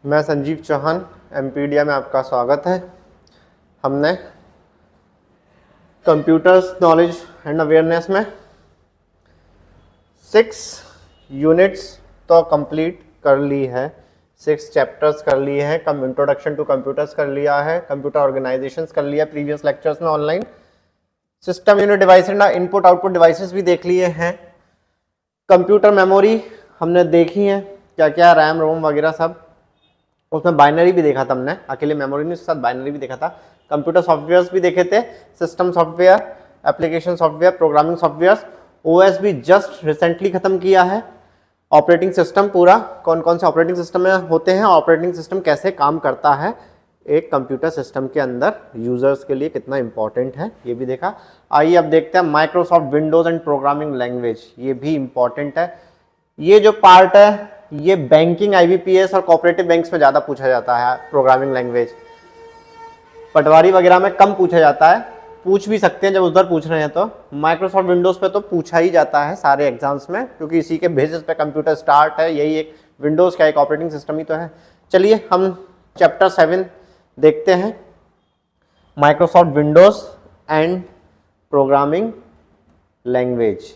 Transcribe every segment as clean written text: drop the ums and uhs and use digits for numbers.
मैं संजीव चौहान, एमपीडिया में आपका स्वागत है। हमने कंप्यूटर्स नॉलेज एंड अवेयरनेस में 6 यूनिट्स तो कंप्लीट कर ली है, 6 चैप्टर्स कर लिए हैं। इंट्रोडक्शन टू कंप्यूटर्स कर लिया है, कंप्यूटर ऑर्गेनाइजेशंस कर लिया प्रीवियस लेक्चर्स में, online system unit device and input output devices भी देख लिए हैं। कंप्यूटर मेमोरी हमने देखी है, क्या क्या रैम रोम वगैरह सब। उसमें बाइनरी भी देखा था हमने, अकेले मेमोरी नहीं, उसके साथ बाइनरी भी देखा था। कंप्यूटर सॉफ्टवेयर्स भी देखे थे, system software, application software, programming softwares. OS भी जस्ट रिसेंटली खत्म किया है। ऑपरेटिंग सिस्टम पूरा, कौन कौन से ऑपरेटिंग सिस्टम में होते हैं, ऑपरेटिंग सिस्टम कैसे काम करता है एक कंप्यूटर सिस्टम के अंदर, यूजर्स के लिए कितना इंपॉर्टेंट है, ये भी देखा। आइए अब देखते हैं Microsoft Windows and programming language, ये भी इंपॉर्टेंट है। ये जो पार्ट है ये बैंकिंग, आईबीपीएस और कोऑपरेटिव बैंक्स में ज़्यादा पूछा जाता है। प्रोग्रामिंग लैंग्वेज पटवारी वगैरह में कम पूछा जाता है, पूछ भी सकते हैं जब उधर पूछ रहे हैं तो। माइक्रोसॉफ्ट विंडोज़ पे तो पूछा ही जाता है सारे एग्जाम्स में, क्योंकि इसी के बेसिस पे कंप्यूटर स्टार्ट है। यही एक विंडोज़ का एक ऑपरेटिंग सिस्टम ही तो है। चलिए हम चैप्टर 7 देखते हैं, Microsoft Windows and programming language.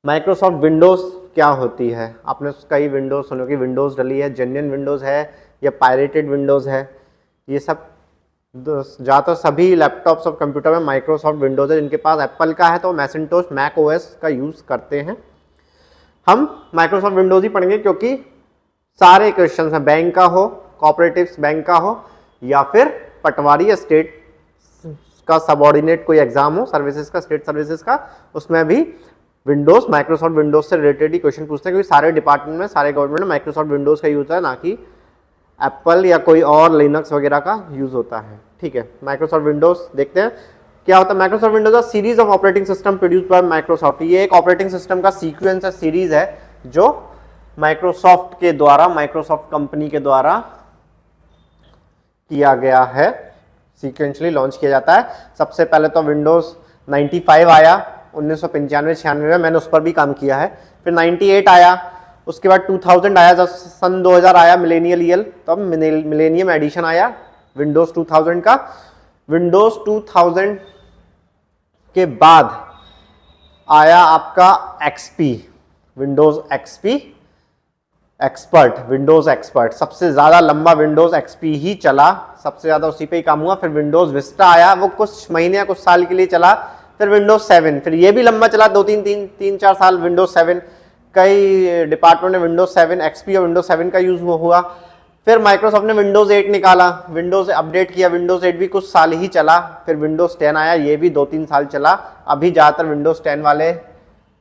Microsoft Windows क्या होती है? आपने कई विंडोज़ सुनो कि विंडोज़ डली है, जेन्युइन विंडोज़ है या पायरेटेड विंडोज़ है। ये सब ज़्यादातर सभी लैपटॉप्स और कंप्यूटर में माइक्रोसॉफ्ट विंडोज़ है। जिनके पास एप्पल का है तो मैसिंटोश, मैक ओएस का यूज़ करते हैं। हम माइक्रोसॉफ्ट विंडोज़ ही पढ़ेंगे क्योंकि सारे क्वेश्चन हैं, बैंक का हो, कोऑपरेटिव्स बैंक का हो, या फिर पटवारी या स्टेट का सबऑर्डिनेट कोई एग्जाम हो, सर्विसेज का, स्टेट सर्विसेज का, उसमें भी विंडोज़, माइक्रोसॉफ्ट विंडोज़ से रिलेटेड ही क्वेश्चन पूछते हैं, क्योंकि सारे डिपार्टमेंट में, सारे गवर्नमेंट में माइक्रोसॉफ्ट विंडोज़ का यूज़ है, ना कि एप्पल या कोई और लिनक्स वगैरह का यूज़ होता है। ठीक है, माइक्रोसॉफ्ट विंडोज़ देखते हैं क्या होता है। Microsoft Windows series of operating system produced by Microsoft. ये एक ऑपरेटिंग सिस्टम का सीक्वेंस है, सीरीज है, जो माइक्रोसॉफ्ट के द्वारा, माइक्रोसॉफ्ट कंपनी के द्वारा किया गया है, सीक्वेंशली लॉन्च किया जाता है। सबसे पहले तो विंडोज़ 95 आया 1995-96 में, मैंने उस पर भी काम किया है। फिर 98 आया, उसके बाद 2000 आया, जब सन 2000 आया मिलेनियल ईयर, तब मिलेनियम एडिशन आया विंडोज़ 2000 का। विंडोज़ 2000 के बाद आया आपका XP, Windows XP expert, Windows expert. सबसे ज़्यादा लंबा विंडोज़ एक्सपी ही चला, सबसे ज़्यादा उसी पे ही काम हुआ। फिर विंडोज़ विस्टा आया, वो कुछ महीने या कुछ साल के लिए चला। फिर विंडोज़ 7, फिर ये भी लंबा चला, 2-3-4 साल विंडोज़ 7। कई डिपार्टमेंट ने विंडोज़ 7 एक्सपी और विंडोज़ 7 का यूज़ हुआ। फिर माइक्रोसॉफ्ट ने विंडोज़ 8 निकाला, विंडोज़ अपडेट किया, विंडोज़ 8 भी कुछ साल ही चला। फिर विंडोज़ 10 आया, ये भी 2-3 साल चला। अभी ज़्यादातर विंडोज़ 10 वाले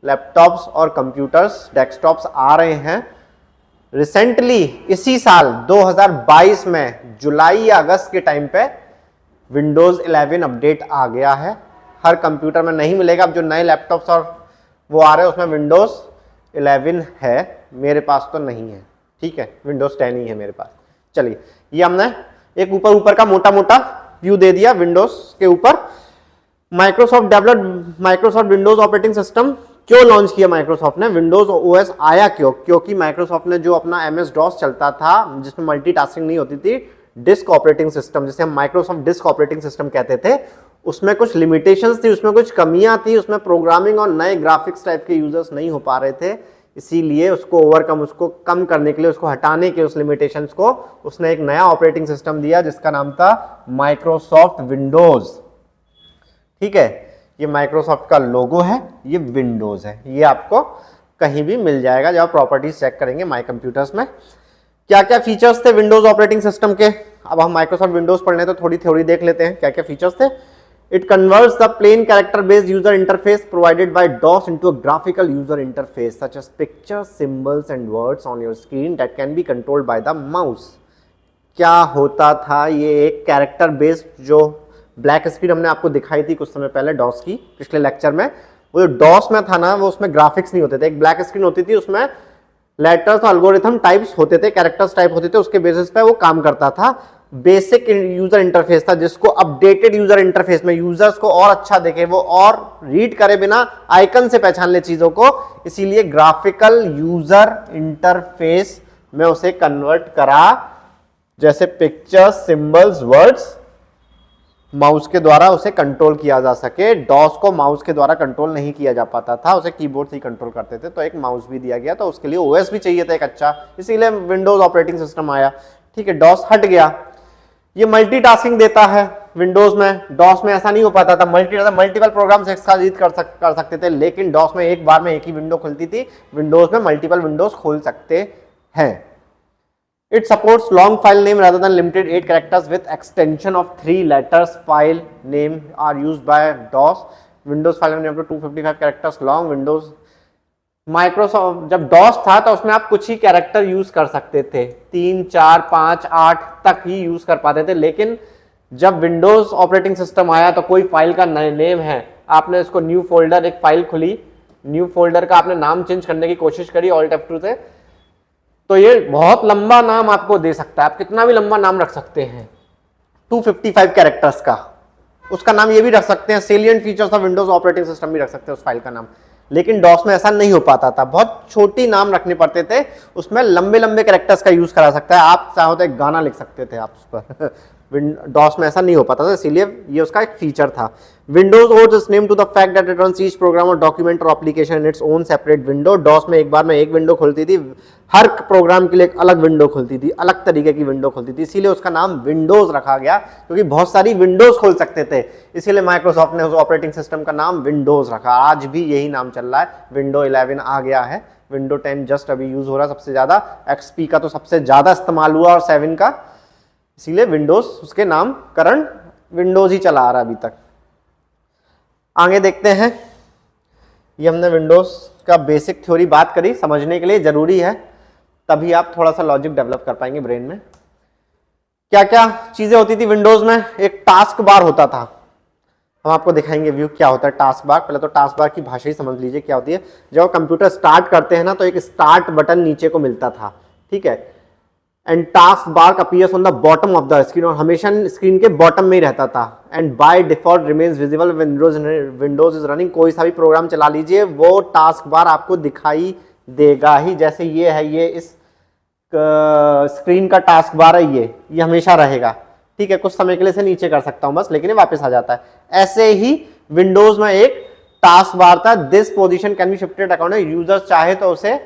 लैपटॉप्स और कंप्यूटर्स, डेस्कटॉप्स आ रहे हैं। रिसेंटली इसी साल 2022 में जुलाई या अगस्त के टाइम पे विंडोज़ 11 अपडेट आ गया है। हर कंप्यूटर में नहीं मिलेगा, अब जो नए लैपटॉप्स और वो आ रहे हैं उसमें विंडोज़ 11 है, मेरे पास तो नहीं है। ठीक है, विंडोज़ 10 ही है मेरे पास। चलिए, ये हमने एक ऊपर का मोटा मोटा व्यू दे दिया विंडोज़ के ऊपर। Microsoft developed Microsoft Windows operating system क्यों लॉन्च किया माइक्रोसॉफ्ट ने? विंडोज़ ओएस आया क्यों? क्योंकि माइक्रोसॉफ्ट ने जो अपना MS DOS चलता था, जिसमें मल्टीटास्किंग नहीं होती थी, डिस्क ऑपरेटिंग सिस्टम, जिसे हम माइक्रोसॉफ्ट डिस्क ऑपरेटिंग सिस्टम कहते थे, उसमें कुछ लिमिटेशंस थी, उसमें कुछ कमियां थी, उसमें प्रोग्रामिंग और नए ग्राफिक्स टाइप के यूजर्स नहीं हो पा रहे थे। इसीलिए उसको ओवरकम, उसको कम करने के लिए, उसको हटाने के, उस लिमिटेशंस को, उसने एक नया ऑपरेटिंग सिस्टम दिया जिसका नाम था माइक्रोसॉफ्ट विंडोज़। ठीक है, ये माइक्रोसॉफ्ट का लोगो है, ये विंडोज़ है, ये आपको कहीं भी मिल जाएगा जब आप प्रॉपर्टीज चेक करेंगे माई कंप्यूटर्स में। क्या क्या फीचर्स थे विंडोज़ ऑपरेटिंग सिस्टम के? अब हम माइक्रोसॉफ्ट विंडोज़ पढ़ने तो थोड़ी थ्योरी देख लेते हैं, क्या क्या फीचर्स थे। It converts the plain character-based user interface provided by DOS into a graphical user interface, such as pictures, symbols, and words on your screen that can be controlled by the mouse. क्या होता था? ये एक character based, जो black screen हमने आपको दिखाई थी कुछ समय पहले डॉस की, पिछले लेक्चर में, वो जो डॉस में था ना, वो उसमें ग्राफिक्स नहीं होते थे, एक ब्लैक स्क्रीन होती थी, उसमें लेटर्स और एल्गोरिथम टाइप्स होते थे, कैरेक्टर्स टाइप होते थे, उसके बेसिस पे वो काम करता था। बेसिक यूजर इंटरफेस था, जिसको अपडेटेड यूजर इंटरफेस में यूजर्स को और अच्छा देखे, वो और रीड करे बिना आइकन से पहचान ले चीजों को, इसीलिए ग्राफिकल यूजर इंटरफेस मैं उसे कन्वर्ट करा, जैसे पिक्चर्स, सिंबल्स, वर्ड्स, माउस के द्वारा उसे कंट्रोल किया जा सके। डॉस को माउस के द्वारा कंट्रोल नहीं किया जा पाता था, उसे कीबोर्ड से ही कंट्रोल करते थे, तो एक माउस भी दिया गया, तो उसके लिए ओएस भी चाहिए था एक अच्छा, इसीलिए विंडोज ऑपरेटिंग सिस्टम आया। ठीक है, डॉस हट गया। ये मल्टीटास्किंग देता है विंडोज में, डॉस में ऐसा नहीं हो पाता था। मल्टीपल प्रोग्राम्स एक साथ रीड कर सकते थे, लेकिन डॉस में एक बार में एक ही विंडो खुलती थी, विंडोज में मल्टीपल विंडोज खोल सकते हैं। It supports long file name rather than limited 8 characters with extension of 3 letters. File name are used by DOS. Windows file name up to 255 characters long. Windows Microsoft जब DOS था तो उसमें आप कुछ ही character use कर सकते थे, 3, 4, 5, 8 तक ही यूज कर पाते थे। लेकिन जब विंडोज ऑपरेटिंग सिस्टम आया तो कोई फाइल का नेम है, आपने इसको न्यू फोल्डर, एक फाइल खुली, न्यू फोल्डर का आपने नाम चेंज करने की कोशिश करी ऑल्ट F2 से, तो ये बहुत लंबा नाम आपको दे सकता है, आप कितना भी लंबा नाम रख सकते हैं, 255 कैरेक्टर्स का। उसका नाम ये भी रख सकते हैं, salient features of Windows operating system भी रख सकते हैं उस फाइल का नाम। लेकिन डॉस में ऐसा नहीं हो पाता था, बहुत छोटी नाम रखने पड़ते थे, उसमें लंबे लंबे कैरेक्टर्स का यूज करा सकता है। आप चाहो तो एक गाना लिख सकते थे आप उस पर डॉस में ऐसा नहीं हो पाता था, इसीलिए ये उसका एक फीचर था। Windows owes its name to the fact that it runs each program or document or application in its own separate window. DOS में एक बार में एक विंडो खुलती थी, हर प्रोग्राम के लिए एक अलग विंडो खुलती थी, अलग तरीके की विंडो खुलती थी, इसीलिए उसका नाम विंडोज रखा गया, क्योंकि बहुत सारी विंडोज खोल सकते थे, इसीलिए माइक्रोसॉफ्ट ने उस ऑपरेटिंग सिस्टम का नाम विंडोज रखा। आज भी यही नाम चल रहा है, विंडो 11 आ गया है, विंडो 10 जस्ट अभी यूज हो रहा है सबसे ज्यादा, एक्सपी का तो सबसे ज्यादा इस्तेमाल हुआ और 7 का, इसीलिए विंडोज उसके नाम करण विंडोज ही चला आ रहा है अभी तक। आगे देखते हैं, ये हमने विंडोज का बेसिक थ्योरी बात करी, समझने के लिए जरूरी है, तभी आप थोड़ा सा लॉजिक डेवलप कर पाएंगे ब्रेन में। क्या क्या चीजें होती थी विंडोज में, एक टास्क बार होता था, हम आपको दिखाएंगे व्यू क्या होता है टास्क बार। पहले तो टास्क बार की भाषा ही समझ लीजिए क्या होती है। जब कंप्यूटर स्टार्ट करते हैं ना तो एक स्टार्ट बटन नीचे को मिलता था, ठीक है, and task bar appears on the bottom of the screen, और हमेशा स्क्रीन के बॉटम में ही रहता था, and by default remains visible Windows is running. कोई सा भी प्रोग्राम चला लीजिए वो टास्क बार आपको दिखाई देगा ही, जैसे ये है, ये इस स्क्रीन का टास्क बार है, ये हमेशा रहेगा, ठीक है। कुछ समय के लिए इसे नीचे कर सकता हूं बस, लेकिन ये वापस आ जाता है। ऐसे ही विंडोज में एक टास्क बार था, this position can be shifted according, user चाहे तो उसे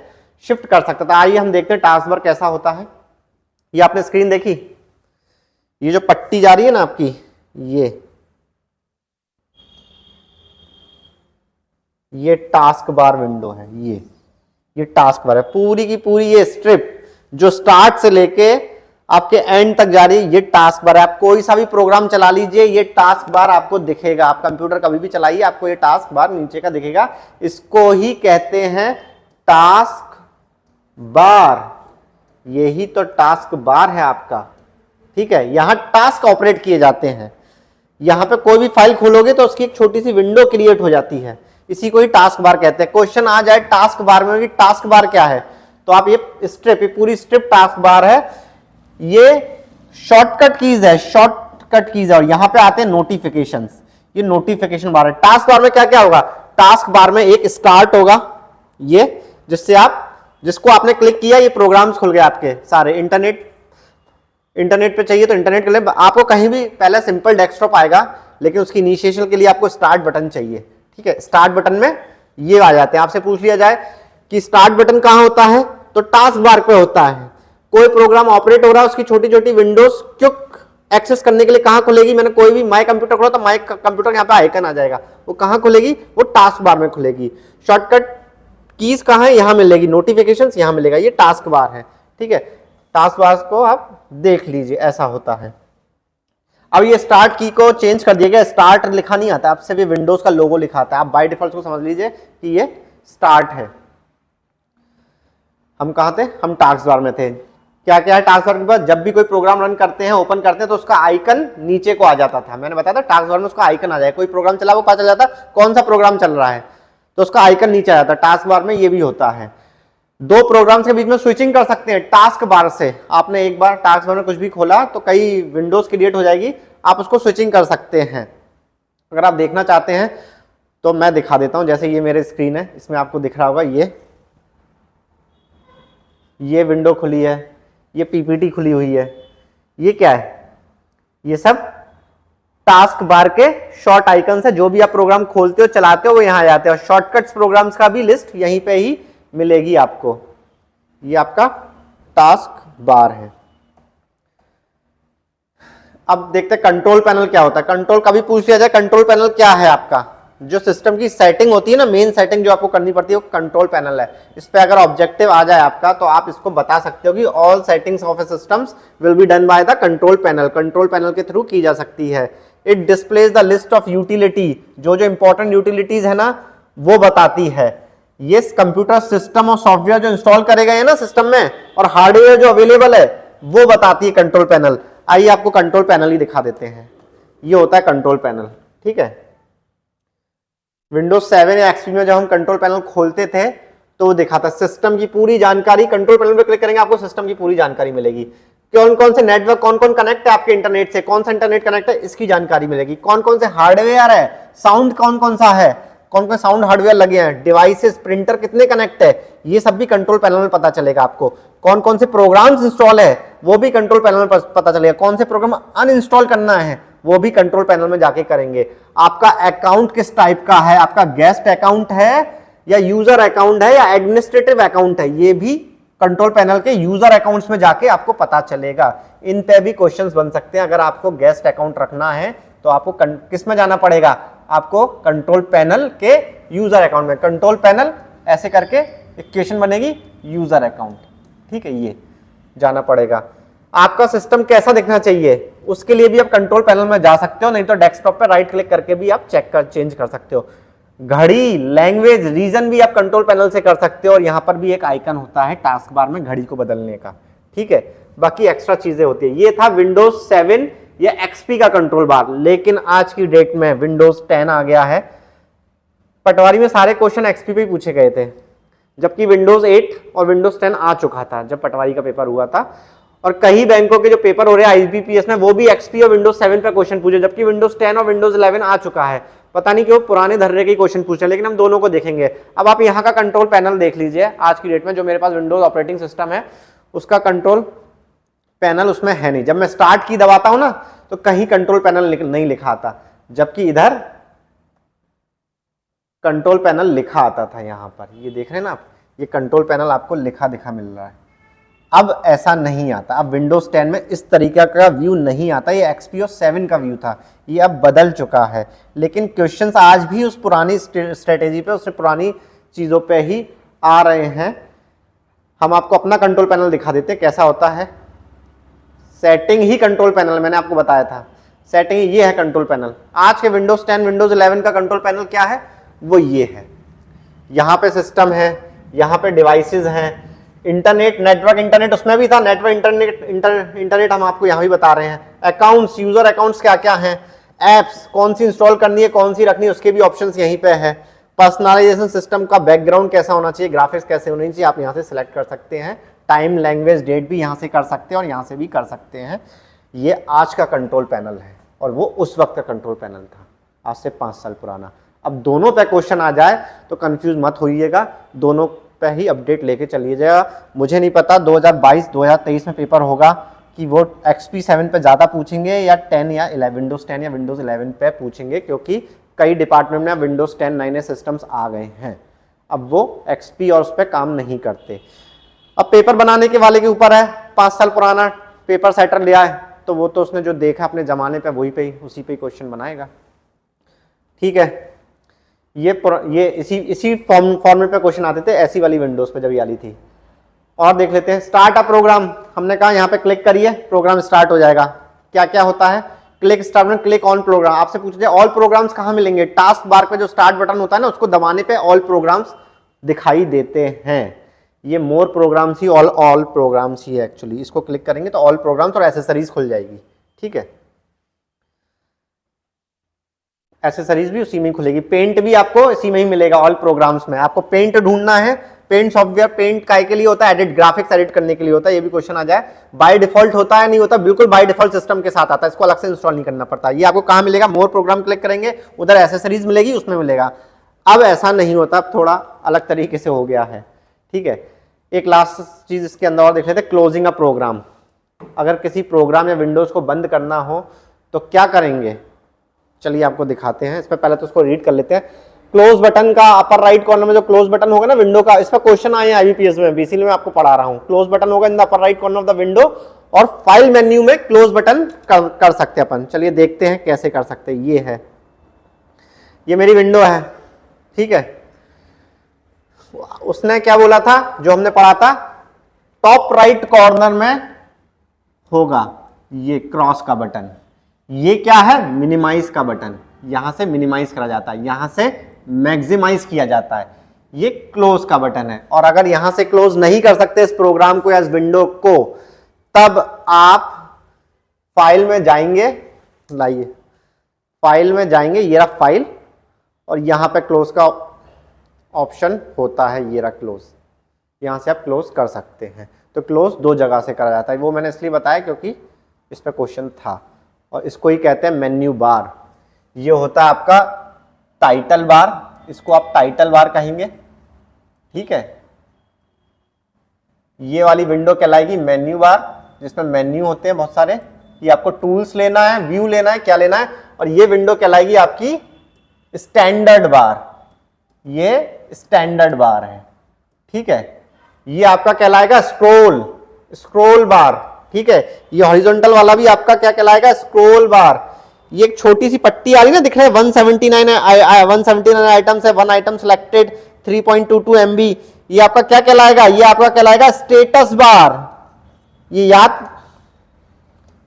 शिफ्ट कर सकता था। आइए हम देखते हैं टास्क बार कैसा होता है। ये आपने स्क्रीन देखी, ये जो पट्टी जा रही है ना आपकी, ये टास्क बार विंडो है, ये टास्क बार है, पूरी की पूरी ये स्ट्रिप जो स्टार्ट से लेके आपके एंड तक जा रही है, ये टास्क बार है। आप कोई सा भी प्रोग्राम चला लीजिए, ये टास्क बार आपको दिखेगा। आप कंप्यूटर कभी भी चलाइए, आपको ये टास्क बार नीचे का दिखेगा, इसको ही कहते हैं टास्क बार। यही तो टास्क बार है आपका, ठीक है। यहां टास्क ऑपरेट किए जाते हैं, यहां पे कोई भी फाइल खोलोगे तो उसकी एक छोटी सी विंडो क्रिएट हो जाती है, इसी को ही टास्क बार कहते हैं। क्वेश्चन आ जाए टास्क बार में कि टास्क बार क्या है, तो आप ये स्ट्रिप, ये पूरी स्ट्रिप टास्क बार है, ये शॉर्टकट कीज है, शॉर्टकट कीज है, और यहां पे आते हैं नोटिफिकेशंस, ये नोटिफिकेशन बार है। टास्क बार में क्या क्या होगा, टास्क बार में एक स्टार्ट होगा, ये जिससे आप, जिसको आपने क्लिक किया ये प्रोग्राम्स खुल गए आपके सारे। इंटरनेट पे चाहिए तो इंटरनेट के लिए आपको कहीं भी पहले सिंपल डेस्कटॉप आएगा, लेकिन उसकी इनिशिएशन के लिए आपको स्टार्ट बटन चाहिए, ठीक है। स्टार्ट बटन में ये आ जाते हैं। आपसे पूछ लिया जाए कि स्टार्ट बटन कहां होता है, तो टास्क बार पे होता है। कोई प्रोग्राम ऑपरेट हो रहा है, उसकी छोटी छोटी विंडोज क्विक एक्सेस करने के लिए कहां खुलेगी, मैंने कोई भी माई कंप्यूटर खोला तो माई कंप्यूटर यहाँ पे आइकन आ जाएगा, वो कहां खुलेगी, वो टास्क बार में खुलेगी। शॉर्टकट कीज कहां है, यहां मिलेगी, नोटिफिकेशंस यहां मिलेगा, ये टास्क बार है, ठीक है। टास्क बार को आप देख लीजिए, ऐसा होता है। अब ये स्टार्ट की को चेंज कर दिया गया, स्टार्ट लिखा नहीं आता, आपसे भी विंडोज का लोगो लिखा आता है, आप बाय डिफॉल्ट को समझ लीजिए कि ये स्टार्ट है। हम कहां थे, हम टास्क बार में थे। क्या क्या है टास्क बार के बाद, जब भी कोई प्रोग्राम रन करते हैं, ओपन करते हैं, तो उसका आइकन नीचे को आ जाता था। मैंने बताया था टास्क बार में उसका आइकन आ जाए, कोई प्रोग्राम चला वो पता चल जाता कौन सा प्रोग्राम चल रहा है, तो उसका आइकन नीचे आ जाता। टास्क बार में ये भी होता है। दो प्रोग्राम्स के बीच में स्विचिंग कर सकते हैं टास्क बार से। आपने एक बार टास्क बार में कुछ भी खोला तो कई विंडोज क्रिएट हो जाएगी, आप उसको स्विचिंग कर सकते हैं। अगर आप देखना चाहते हैं तो मैं दिखा देता हूं, जैसे ये मेरे स्क्रीन है, इसमें आपको दिख रहा होगा, ये विंडो खुली है, ये पीपीटी खुली हुई है, ये क्या है, ये सब टास्क बार के शॉर्ट आइकन है। जो भी आप प्रोग्राम खोलते हो चलाते हो वो यहां आ जाते हैं, और शॉर्टकट्स प्रोग्राम्स का भी लिस्ट यहीं पे ही मिलेगी आपको। ये आपका टास्क बार है। अब देखते हैं कंट्रोल पैनल क्या होता है। कंट्रोल का भी पूछ लिया जाए, कंट्रोल पैनल क्या है आपका, जो सिस्टम की सेटिंग होती है ना, मेन सेटिंग जो आपको करनी पड़ती है वो कंट्रोल पैनल है। इस पे अगर ऑब्जेक्टिव आ जाए आपका तो आप इसको बता सकते हो कि all settings of A systems will be done by the control panel. Control panel के थ्रू की जा सकती है। It displays the list of utility, जो जो इंपॉर्टेंट यूटिलिटीज है ना वो बताती है। ये कंप्यूटर सिस्टम और सॉफ्टवेयर जो इंस्टॉल करे गए हैं ना सिस्टम में, और हार्डवेयर जो अवेलेबल है वो बताती है कंट्रोल पैनल। आइए आपको कंट्रोल पैनल ही दिखा देते हैं। ये होता है कंट्रोल पैनल, ठीक है। विंडोज 7 या एक्सपी में जब हम कंट्रोल पैनल खोलते थे तो वो दिखाता सिस्टम की पूरी जानकारी। कंट्रोल पैनल पे क्लिक करेंगे आपको सिस्टम की पूरी जानकारी मिलेगी। कौन कौन से नेटवर्क, कौन कौन कनेक्ट है आपके इंटरनेट से, कौन सा इंटरनेट कनेक्ट है इसकी जानकारी मिलेगी। कौन कौन से हार्डवेयर है, साउंड कौन कौन सा है, कौन कौन साउंड हार्डवेयर लगे हैं, डिवाइसेस, प्रिंटर कितने कनेक्ट है, ये सब भी कंट्रोल पैनल में पता चलेगा आपको। कौन कौन से प्रोग्राम्स इंस्टॉल है वो भी कंट्रोल पैनल में पता चलेगा। कौन से प्रोग्राम अनइंस्टॉल करना है वो भी कंट्रोल पैनल में जाके करेंगे। आपका अकाउंट किस टाइप का है, आपका गेस्ट अकाउंट है या यूजर अकाउंट है या एडमिनिस्ट्रेटिव अकाउंट है, ये भी कंट्रोल पैनल के यूजर अकाउंट्स में जाके आपको पता चलेगा। इन पे भी क्वेश्चंस बन सकते हैं। अगर आपको गेस्ट अकाउंट रखना है तो आपको किस में जाना पड़ेगा, आपको कंट्रोल पैनल के यूजर अकाउंट में। कंट्रोल पैनल ऐसे करके इक्वेशन बनेगी यूजर अकाउंट, ठीक है, ये जाना पड़ेगा। आपका सिस्टम कैसा दिखना चाहिए उसके लिए भी आप कंट्रोल पैनल में जा सकते हो, नहीं तो डेस्कटॉप पे राइट क्लिक करके भी आप चेंज कर सकते हो। घड़ी, लैंग्वेज, रीजन भी आप कंट्रोल पैनल से कर सकते हो, और यहां पर भी एक आइकन होता है टास्क बार में घड़ी को बदलने का, ठीक है। बाकी एक्स्ट्रा चीजें होती है। ये था विंडोज 7 या एक्सपी का कंट्रोल बार। लेकिन आज की डेट में विंडोज 10 आ गया है। पटवारी में सारे क्वेश्चन एक्सपी पे पूछे गए थे, जबकि विंडोज 8 और विंडोज 10 आ चुका था जब पटवारी का पेपर हुआ था। और कई बैंकों के जो पेपर हो रहे हैं आईबीपीएस में वो भी एक्सपी और विंडोज 7 पे क्वेश्चन पूछे, जबकि विंडोज 10 और विंडोज 11 आ चुका है। पता नहीं क्यों पुराने धर्रे के क्वेश्चन पूछे, लेकिन हम दोनों को देखेंगे। अब आप यहाँ का कंट्रोल पैनल देख लीजिए। आज की डेट में जो मेरे पास विंडोज ऑपरेटिंग सिस्टम है उसका कंट्रोल पैनल उसमें है नहीं। जब मैं स्टार्ट की दबाता हूं ना तो कहीं कंट्रोल पैनल नहीं लिखा आता, जबकि इधर कंट्रोल पैनल लिखा आता था। यहां पर ये देख रहे हैं ना आप, ये कंट्रोल पैनल आपको लिखा दिखा मिल रहा है। अब ऐसा नहीं आता। अब विंडोज 10 में इस तरीके का व्यू नहीं आता। ये एक्सपी और 7 का व्यू था, ये अब बदल चुका है। लेकिन क्वेश्चंस आज भी उस पुरानी स्ट्रेटेजी पे, उससे पुरानी चीजों पे ही आ रहे हैं। हम आपको अपना कंट्रोल पैनल दिखा देते हैं कैसा होता है। सेटिंग ही कंट्रोल पैनल, मैंने आपको बताया था सेटिंग ये है कंट्रोल पैनल। आज के विंडोज 10 विंडोज 11 का कंट्रोल पैनल क्या है, वो ये है। यहाँ पे सिस्टम है, यहाँ पे डिवाइसेस हैं, इंटरनेट, नेटवर्क, इंटरनेट उसमें भी था, नेटवर्क, इंटरनेट हम आपको यहाँ भी बता रहे हैं। अकाउंट्स, यूजर अकाउंट्स क्या क्या हैं, एप्स कौन सी इंस्टॉल करनी है, कौन सी रखनी है, उसके भी ऑप्शंस यहीं पे है। पर्सनलाइजेशन सिस्टम का बैकग्राउंड कैसा होना चाहिए, ग्राफिक्स कैसे होनी चाहिए, आप यहाँ से सिलेक्ट कर सकते हैं। टाइम, लैंग्वेज, डेट भी यहाँ से कर सकते हैं और यहाँ से भी कर सकते हैं। ये आज का कंट्रोल पैनल है और वो उस वक्त का कंट्रोल पैनल था, आज से 5 साल पुराना। अब दोनों पे क्वेश्चन आ जाए तो कंफ्यूज मत होइएगा, दोनों पे ही अपडेट लेके चलिए जाएगा। मुझे नहीं पता 2022-2023 में पेपर होगा कि वो XP 7 पे ज़्यादा पूछेंगे या 10 या 11, विंडोज 10 या विंडोज 11 पे पूछेंगे, क्योंकि कई डिपार्टमेंट में विंडोज 10 नए नए सिस्टम्स आ गए हैं। अब वो XP और उस पर काम नहीं करते। अब पेपर बनाने के वाले के ऊपर है, 5 साल पुराना पेपर सेटर लिया है तो वो तो उसने जो देखा अपने ज़माने पे वही पे ही उसी पे क्वेश्चन बनाएगा, ठीक है। ये इसी फॉर्मेट पे क्वेश्चन आते थे ऐसी वाली विंडोज पे जब ये आली थी। और देख लेते हैं स्टार्ट अ प्रोग्राम। हमने कहा यहाँ पे क्लिक करिए, प्रोग्राम स्टार्ट हो जाएगा। क्या क्या होता है, क्लिक स्टार्ट में क्लिक ऑन प्रोग्राम। आपसे पूछ जाए ऑल प्रोग्राम्स कहाँ मिलेंगे, टास्क बार पे जो स्टार्ट बटन होता है ना उसको दबाने पे ऑल प्रोग्राम्स दिखाई देते हैं। ये मोर प्रोग्राम्स ही ऑल प्रोग्राम्स ही है एक्चुअली। इसको क्लिक करेंगे तो ऑल प्रोग्राम्स और एसेसरीज खुल जाएगी, ठीक है। एसेसरीज भी उसी में खुलेगी, पेंट भी आपको इसी में ही मिलेगा ऑल प्रोग्राम्स में। आपको पेंट ढूंढना है, पेंट सॉफ्टवेयर पेंट काय के लिए होता है, एडिट ग्राफिक्स एडिट करने के लिए होता है। ये भी क्वेश्चन आ जाए, बाय डिफॉल्ट होता है नहीं होता, बिल्कुल बाय डिफॉल्ट सिस्टम के साथ आता है, इसको अलग से इंस्टॉल नहीं करना पड़ता। ये आपको कहाँ मिलेगा, मोर प्रोग्राम क्लिक करेंगे उधर एसेसरीज मिलेगी, उसमें मिलेगा। अब ऐसा नहीं होता, अब थोड़ा अलग तरीके से हो गया है, ठीक है। एक लास्ट चीज इसके अंदर और देख लेते हैं, क्लोजिंग अ प्रोग्राम। अगर किसी प्रोग्राम या विंडोज को बंद करना हो तो क्या करेंगे, चलिए आपको दिखाते हैं। इस पर पहले तो उसको रीड कर लेते हैं। क्लोज बटन का अपर राइट कॉर्नर में जो क्लोज बटन होगा ना विंडो का, इस पर क्वेश्चन आए हैं आईबीपीएस में, इसीलिए मैं आपको पढ़ा रहा हूं। क्लोज बटन होगा in the upper right corner of the window, और फाइल मेन्यू में क्लोज बटन कर सकते हैं अपन। चलिए देखते हैं कैसे कर सकते हैं। ये है, ये मेरी विंडो है, ठीक है। उसने क्या बोला था जो हमने पढ़ा था, टॉप राइट कॉर्नर में होगा ये क्रॉस का बटन। ये क्या है, मिनिमाइज का बटन। यहां से मिनिमाइज करा जाता है, यहां से मैक्सिमाइज किया जाता है। ये क्लोज का बटन है। और अगर यहां से क्लोज नहीं कर सकते इस प्रोग्राम को या इस विंडो को, तब आप फाइल में जाएंगे, लाइए फाइल में जाएंगे, ये रहा फाइल, और यहां पे क्लोज का ऑप्शन होता है, ये रहा क्लोज। यहां से आप क्लोज कर सकते हैं। तो क्लोज दो जगह से करा जाता है, वो मैंने इसलिए बताया क्योंकि इस पे क्वेश्चन था। और इसको ही कहते हैं मेन्यू बार। ये होता है आपका टाइटल बार, इसको आप टाइटल बार कहेंगे, ठीक है। ये वाली विंडो कहलाएगी मेन्यू बार, जिसमें मेन्यू होते हैं बहुत सारे। ये आपको टूल्स लेना है, व्यू लेना है, क्या लेना है। और ये विंडो कहलाएगी आपकी स्टैंडर्ड बार। ये स्टैंडर्ड बार है, ठीक है। ये आपका कहलाएगा स्क्रोल बार, ठीक है। ये हॉरिजॉन्टल वाला भी आपका क्या कहलाएगा, स्क्रोल बार। ये एक छोटी सी पट्टी आ रही ना, दिख रहा है 179 आइटम्स है, 1 आइटम सिलेक्टेड, 3.22 MB। ये आपका क्या कहलाएगा, ये आपका कहलाएगा स्टेटस बार। ये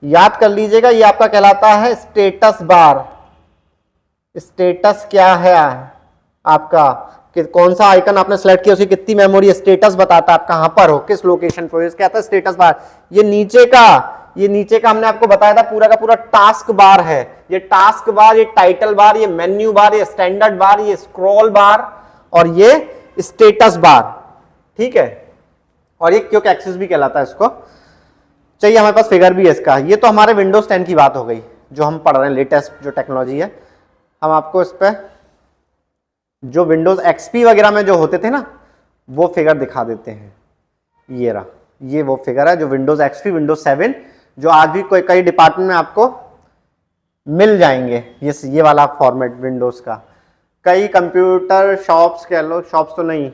याद कर लीजिएगा, ये आपका कहलाता है स्टेटस बार। स्टेटस क्या है आपका, कि कौन सा आइकन आपने सेलेक्ट किया, उसकी कितनी मेमोरी है, स्टेटस बताता है आप कहां पर हो, किस लोकेशन पर। इसका आता है स्टेटस बार। ये नीचे का हमने आपको बताया था पूरा का पूरा टास्क बार है। ये टास्क बार, ये टाइटल बार, ये मेन्यू बार, ये स्टैंडर्ड बार, ये स्क्रॉल बार, और ये स्टेटस बार, ठीक है। और ये क्विक एक्सेस भी कहलाता है इसको। चाहिए हमारे पास फिगर भी है इसका। ये तो हमारे विंडोज 10 की बात हो गई जो हम पढ़ रहे हैं, लेटेस्ट जो टेक्नोलॉजी है। हम आपको इस पर जो विंडोज एक्सपी वगैरह में जो होते थे ना, वो फिगर दिखा देते हैं। ये रहा, ये वो फिगर है जो विंडोज एक्सपी, विंडोज 7 जो आज भी कोई कई डिपार्टमेंट में आपको मिल जाएंगे। ये वाला फॉर्मेट विंडोज का कई कंप्यूटर शॉप्स कह लो, शॉप्स तो नहीं,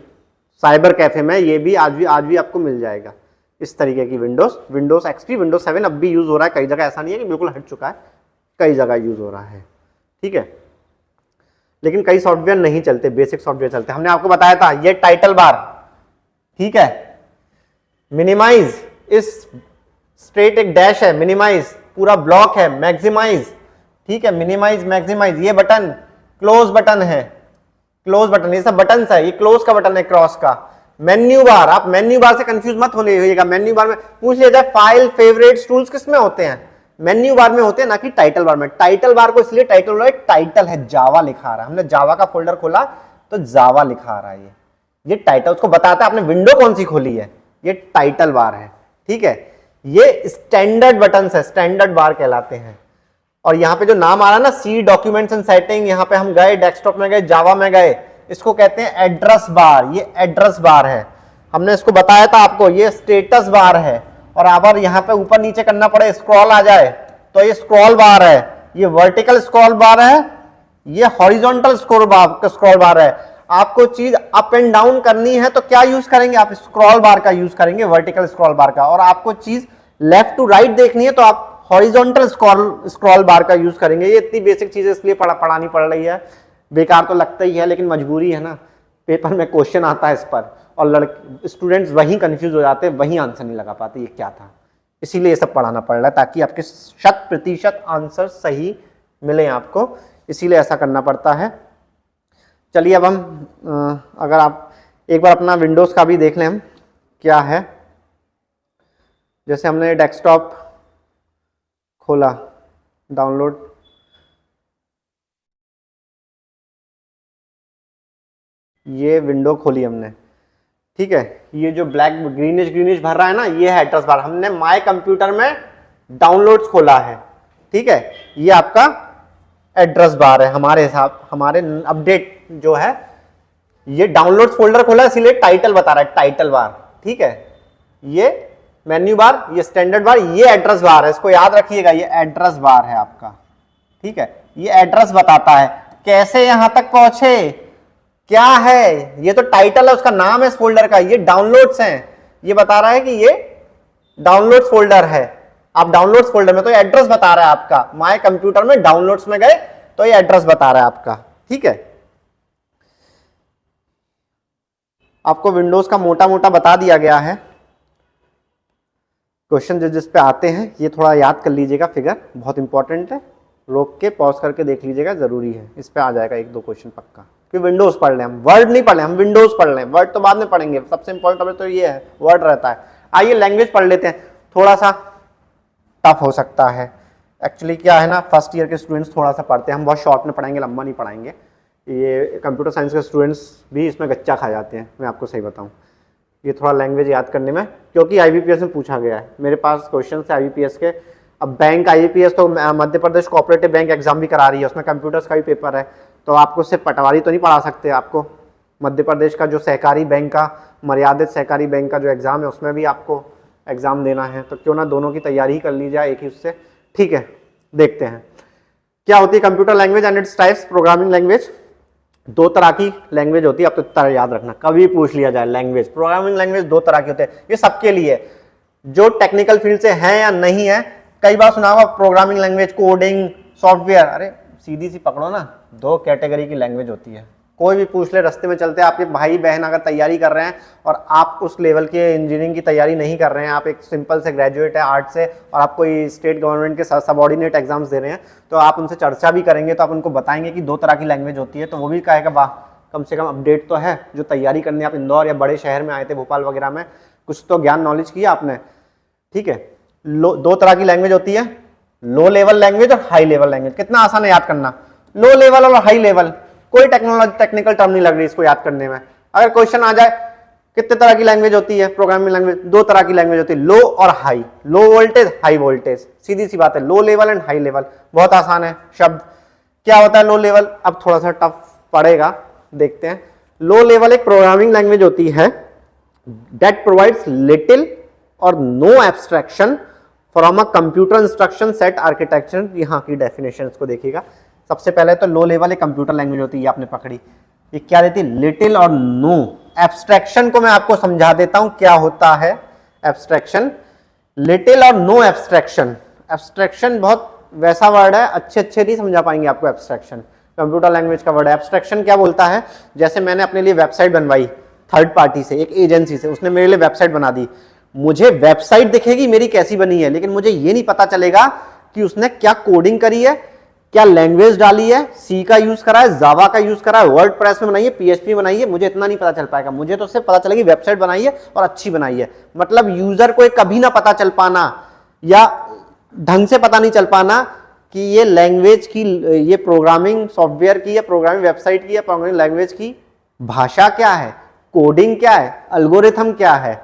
साइबर कैफे में ये भी आज भी आपको मिल जाएगा। इस तरीके की विंडोज एक्सपी, विंडोज 7 अब भी यूज हो रहा है कई जगह। ऐसा नहीं है कि बिल्कुल हट चुका है, कई जगह यूज हो रहा है, ठीक है। लेकिन कई सॉफ्टवेयर नहीं चलते, बेसिक सॉफ्टवेयर चलते। हमने आपको बताया था ये टाइटल बार, ठीक है। मिनिमाइज, इस स्ट्रेट एक डैश है, मिनिमाइज पूरा ब्लॉक है, मैक्सिमाइज, ठीक है। मिनिमाइज, मैक्सिमाइज, ये बटन क्लोज बटन है, क्लोज बटन, ये सब बटन है। ये क्लोज का बटन है, क्रॉस का। मेन्यू बार, आप मेन्यू बार से कंफ्यूज मत होइएगा। मेन्यू बार में पूछ लिया जाए फाइल, फेवरेट्स, टूल्स किस में होते हैं, मेन्यू बार में होते हैं, ना कि टाइटल बार में। टाइटल बार को इसलिए टाइटल है, जावा लिखा आ रहा है, हमने जावा का फोल्डर खोला तो जावा लिखा आ रहा है। ये टाइटल उसको बताता है आपने विंडो कौन सी खोली है, ये टाइटल बार है, ठीक है। ये स्टैंडर्ड बटन है, स्टैंडर्ड बार कहलाते हैं। और यहाँ पे जो नाम आ रहा है ना, सी डॉक्यूमेंट्स एंड सेटिंग, यहाँ पे हम गए, डेस्कटॉप में गए, जावा में गए, इसको कहते हैं एड्रेस बार। ये एड्रेस बार है, हमने इसको बताया था आपको। ये स्टेटस बार है। और अगर यहाँ पे ऊपर नीचे करना पड़े, स्क्रॉल आ जाए, तो ये स्क्रॉल बार है। ये वर्टिकल स्क्रॉल बार है, ये हॉरिजॉन्टल स्क्रॉल बार है। आपको चीज अप एंड डाउन करनी है तो क्या यूज करेंगे, आप स्क्रॉल बार का यूज करेंगे, वर्टिकल स्क्रॉल बार का। और आपको चीज लेफ्ट टू राइट देखनी है तो आप हॉरिजॉन्टल स्क्रॉल बार का यूज करेंगे। ये इतनी बेसिक चीजें इसलिए पढ़ानी पड़ रही है, बेकार तो लगता ही है, लेकिन मजबूरी है ना, पेपर में क्वेश्चन आता है इस पर, और स्टूडेंट्स वहीं कंफ्यूज हो जाते हैं, वहीं आंसर नहीं लगा पाते ये क्या था। इसीलिए ये सब पढ़ाना पड़ रहा है, ताकि आपके 100% आंसर सही मिले आपको, इसीलिए ऐसा करना पड़ता है। चलिए अब हम अगर आप एक बार अपना विंडोज का भी देख लें हम क्या है। जैसे हमने डेस्कटॉप खोला, डाउनलोड, ये विंडो खोली हमने, ठीक है। ये जो ब्लैक ग्रीनिश भर रहा है ना, ये है एड्रेस बार। हमने माय कंप्यूटर में डाउनलोड्स खोला है, ठीक है। ये आपका एड्रेस बार है हमारे अपडेट जो है, ये डाउनलोड्स फोल्डर खोला, इसीलिए टाइटल बता रहा है, टाइटल बार, ठीक है, ये मेन्यू बार, ये स्टैंडर्ड बार, ये एड्रेस बार है, इसको याद रखिएगा, ये एड्रेस बार है आपका, ठीक है। ये एड्रेस बताता है कैसे यहां तक पहुंचे, क्या है, ये तो टाइटल है, उसका नाम है इस फोल्डर का, ये डाउनलोड्स हैं, ये बता रहा है कि ये डाउनलोड्स फोल्डर है, आप डाउनलोड्स फोल्डर में, तो ये एड्रेस बता रहा है आपका, माय कंप्यूटर में डाउनलोड्स में गए तो ये एड्रेस बता रहा है आपका, ठीक है। आपको विंडोज का मोटा मोटा बता दिया गया है, क्वेश्चन जिस पे आते हैं ये थोड़ा याद कर लीजिएगा, फिगर बहुत इंपॉर्टेंट है, रोक के पॉज करके देख लीजिएगा, जरूरी है, इस पे आ जाएगा 1-2 क्वेश्चन पक्का। कि विंडोज पढ़ लें, हम वर्ड नहीं पढ़ लें, हम विंडोज पढ़ लें, वर्ड तो बाद में पढ़ेंगे, सबसे इंपॉर्टेंट तो ये है, वर्ड रहता है। आइए लैंग्वेज पढ़ लेते हैं, थोड़ा सा टफ हो सकता है, एक्चुअली क्या है ना, फर्स्ट ईयर के स्टूडेंट्स थोड़ा सा पढ़ते हैं, हम बहुत शॉर्ट में पढ़ाएंगे, लंबा नहीं पढ़ाएंगे, ये कंप्यूटर साइंस के स्टूडेंट्स भी इसमें गच्चा खा जाते हैं, मैं आपको सही बताऊं, ये थोड़ा लैंग्वेज याद करने में, क्योंकि IBPS में पूछा गया है, मेरे पास क्वेश्चन है IBPS के। अब बैंक IBPS तो Madhya Pradesh cooperative bank exam भी करा रही है, उसमें कंप्यूटर्स का भी पेपर है, तो आपको सिर्फ पटवारी तो नहीं पढ़ा सकते, आपको मध्य प्रदेश का जो सहकारी बैंक का, मर्यादित सहकारी बैंक का जो एग्जाम है उसमें भी आपको एग्जाम देना है, तो क्यों ना दोनों की तैयारी ही कर ली जाए एक ही उससे, ठीक है। देखते हैं क्या होती है computer language and its types. Programming language 2 तरह की लैंग्वेज होती है, अब तो इतना याद रखना, कभी पूछ लिया जाए लैंग्वेज, प्रोग्रामिंग लैंग्वेज 2 तरह की होते हैं, ये सबके लिए, जो टेक्निकल फील्ड से है या नहीं है। कई बार सुना होगा प्रोग्रामिंग लैंग्वेज, कोडिंग, सॉफ्टवेयर, अरे सीधी सी पकड़ो ना, 2 कैटेगरी की लैंग्वेज होती है। कोई भी पूछ ले, रास्ते में चलते आपके भाई बहन अगर तैयारी कर रहे हैं और आप उस लेवल के इंजीनियरिंग की तैयारी नहीं कर रहे हैं, आप एक सिंपल से ग्रेजुएट है आर्ट से और आप कोई स्टेट गवर्नमेंट के सबऑर्डिनेट एग्जाम्स दे रहे हैं, तो आप उनसे चर्चा भी करेंगे तो आप उनको बताएंगे कि 2 तरह की लैंग्वेज होती है, तो वो भी कहेगा वाह, कम से कम अपडेट तो है, जो तैयारी करने आप इंदौर या बड़े शहर में आए थे, भोपाल वगैरह में, कुछ तो ज्ञान नॉलेज किया आपने, ठीक है। 2 तरह की लैंग्वेज होती है, लो लेवल लैंग्वेज और हाई लेवल लैंग्वेज। कितना आसान है याद करना, लो लेवल और हाई लेवल, कोई टेक्निकल टर्म नहीं लग रही इसको याद करने में। अगर क्वेश्चन आ जाए कितने तरह की लैंग्वेज होती है प्रोग्रामिंग लैंग्वेज, 2 तरह की लैंग्वेज होती है, लो और high, low voltage high voltage, सीधी सी बात है, low level and high level, बहुत आसान है शब्द। क्या होता है लो लेवल, अब थोड़ा सा टफ पड़ेगा, देखते हैं। लो लेवल एक प्रोग्रामिंग लैंग्वेज होती है दैट प्रोवाइड्स लिटिल और no abstraction from a computer instruction set architecture. यहाँ की डेफिनेशन को देखिएगा। सबसे पहले तो लो लेवल एक कंप्यूटर लैंग्वेज होती है, आपने पकड़ी, ये क्या देती है, लिटिल और नो एब्स्ट्रैक्शन को मैं आपको समझा देता हूं क्या होता है एब्स्ट्रैक्शन, लिटिल और नो एब्स्ट्रैक्शन। एब्स्ट्रैक्शन बहुत वैसा वर्ड है, अच्छे नहीं समझा पाएंगे आपको एब्स्ट्रैक्शन, कंप्यूटर लैंग्वेज का वर्ड है। एब्स्ट्रैक्शन क्या बोलता है, जैसे मैंने अपने लिए वेबसाइट बनवाई थर्ड पार्टी से, एक एजेंसी से, उसने मेरे लिए वेबसाइट बना दी, मुझे वेबसाइट दिखेगी मेरी कैसी बनी है, लेकिन मुझे ये नहीं पता चलेगा कि उसने क्या कोडिंग करी है, क्या लैंग्वेज डाली है, सी का यूज करा है, जावा का यूज करा है, वर्डप्रेस में बनाई है, PHP में बनाई है, मुझे इतना नहीं पता चल पाएगा। मुझे तो सिर्फ पता चलेगी वेबसाइट बनाई है और अच्छी बनाई है। मतलब यूजर को कभी ना पता चल पाना या ढंग से पता नहीं चल पाना कि ये लैंग्वेज की, ये प्रोग्रामिंग सॉफ्टवेयर की या प्रोग्रामिंग वेबसाइट की या प्रोग्रामिंग लैंग्वेज की भाषा क्या है, कोडिंग क्या है, एल्गोरिथम क्या है।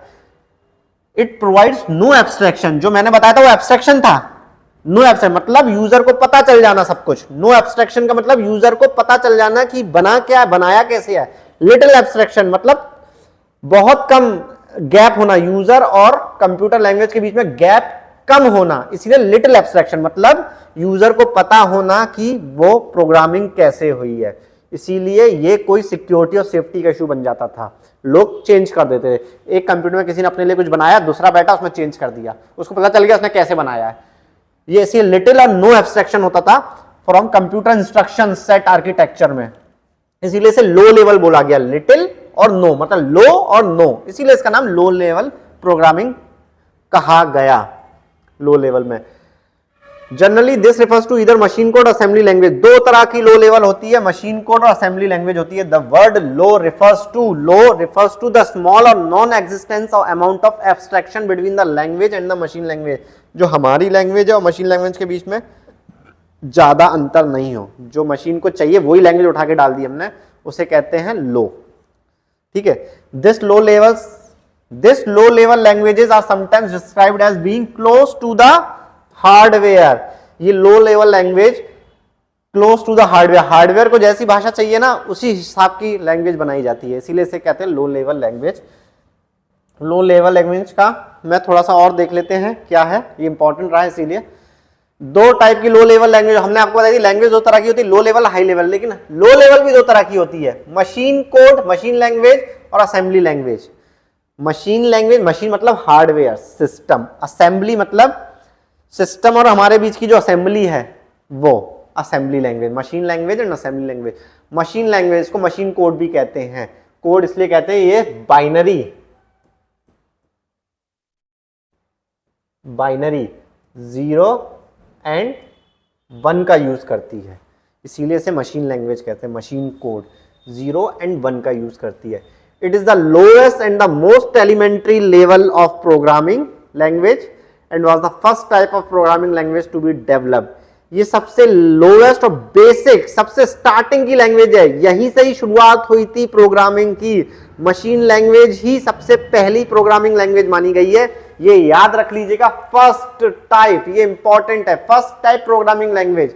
इट प्रोवाइड्स नो एब्स्ट्रैक्शन, जो मैंने बताया था वो एब्स्ट्रैक्शन था। नो एब्स्ट्रैक्शन मतलब यूजर को पता चल जाना सब कुछ, नो एब्स्ट्रैक्शन का मतलब यूजर को पता चल जाना कि बना क्या है, बनाया कैसे है। लिटिल एब्स्ट्रैक्शन मतलब बहुत कम गैप होना, यूजर और कंप्यूटर लैंग्वेज के बीच में गैप कम होना, इसलिए लिटिल एब्स्ट्रैक्शन मतलब यूजर को पता होना कि वो प्रोग्रामिंग कैसे हुई है। इसीलिए ये कोई सिक्योरिटी और सेफ्टी का इशू बन जाता था, लोग चेंज कर देते थे। एक कंप्यूटर में किसी ने अपने लिए कुछ बनाया, दूसरा बैठा उसमें चेंज कर दिया, उसको पता चल गया उसने कैसे बनाया है। ये इसी लिटिल और नो एब्स्ट्रैक्शन होता था from computer instruction set architecture में, इसीलिए इसे लो लेवल बोला गया। लिटिल और नो मतलब लो और नो, इसीलिए इसका नाम लो लेवल प्रोग्रामिंग कहा गया। लो लेवल में generally this refers to either machine code assembly language. 2 तरह की लो लेवल होती है, मशीन कोड और असेंबली लैंग्वेज होती है। The word low refers to the small और non existence of amount of abstraction between the language and the machine language. जो हमारी लैंग्वेज है और मशीन लैंग्वेज के बीच में ज्यादा अंतर नहीं हो, जो मशीन को चाहिए वही लैंग्वेज उठा के डाल दी हमने, उसे कहते हैं लो। ठीक है, this low level languages are sometimes described as being close to the hardware. ये low level language close to the hardware, hardware को जैसी भाषा चाहिए ना उसी हिसाब की लैंग्वेज बनाई जाती है, इसीलिए इसे कहते हैं लो लेवल लैंग्वेज। लो लेवल लैंग्वेज का मैं थोड़ा सा और देख लेते हैं क्या है, ये इंपॉर्टेंट रहा है इसीलिए। दो टाइप की लो लेवल लैंग्वेज हमने आपको बताई थी। लैंग्वेज दो तरह की होती है, लो लेवल हाई लेवल, लेकिन लो लेवल भी दो तरह की होती है, मशीन कोड मशीन लैंग्वेज और assembly language. Machine language, machine मतलब हार्डवेयर सिस्टम, असेंबली मतलब सिस्टम और हमारे बीच की जो असेंबली है वो assembly language. Machine language and assembly language. Machine language को मशीन कोड भी कहते हैं। कोड इसलिए कहते हैं ये बाइनरी 0 एंड 1 का यूज करती है, इसीलिए इसे मशीन लैंग्वेज कहते हैं। मशीन कोड 0 एंड 1 का यूज करती है। It is the lowest and the most elementary level of programming language and was the first type of programming language to be developed. ये सबसे लोएस्ट और बेसिक, सबसे starting की लैंग्वेज है, यहीं से ही शुरुआत हुई थी प्रोग्रामिंग की। मशीन लैंग्वेज ही सबसे पहली प्रोग्रामिंग लैंग्वेज मानी गई है, ये याद रख लीजिएगा। फर्स्ट टाइप, ये इंपॉर्टेंट है, first type programming language,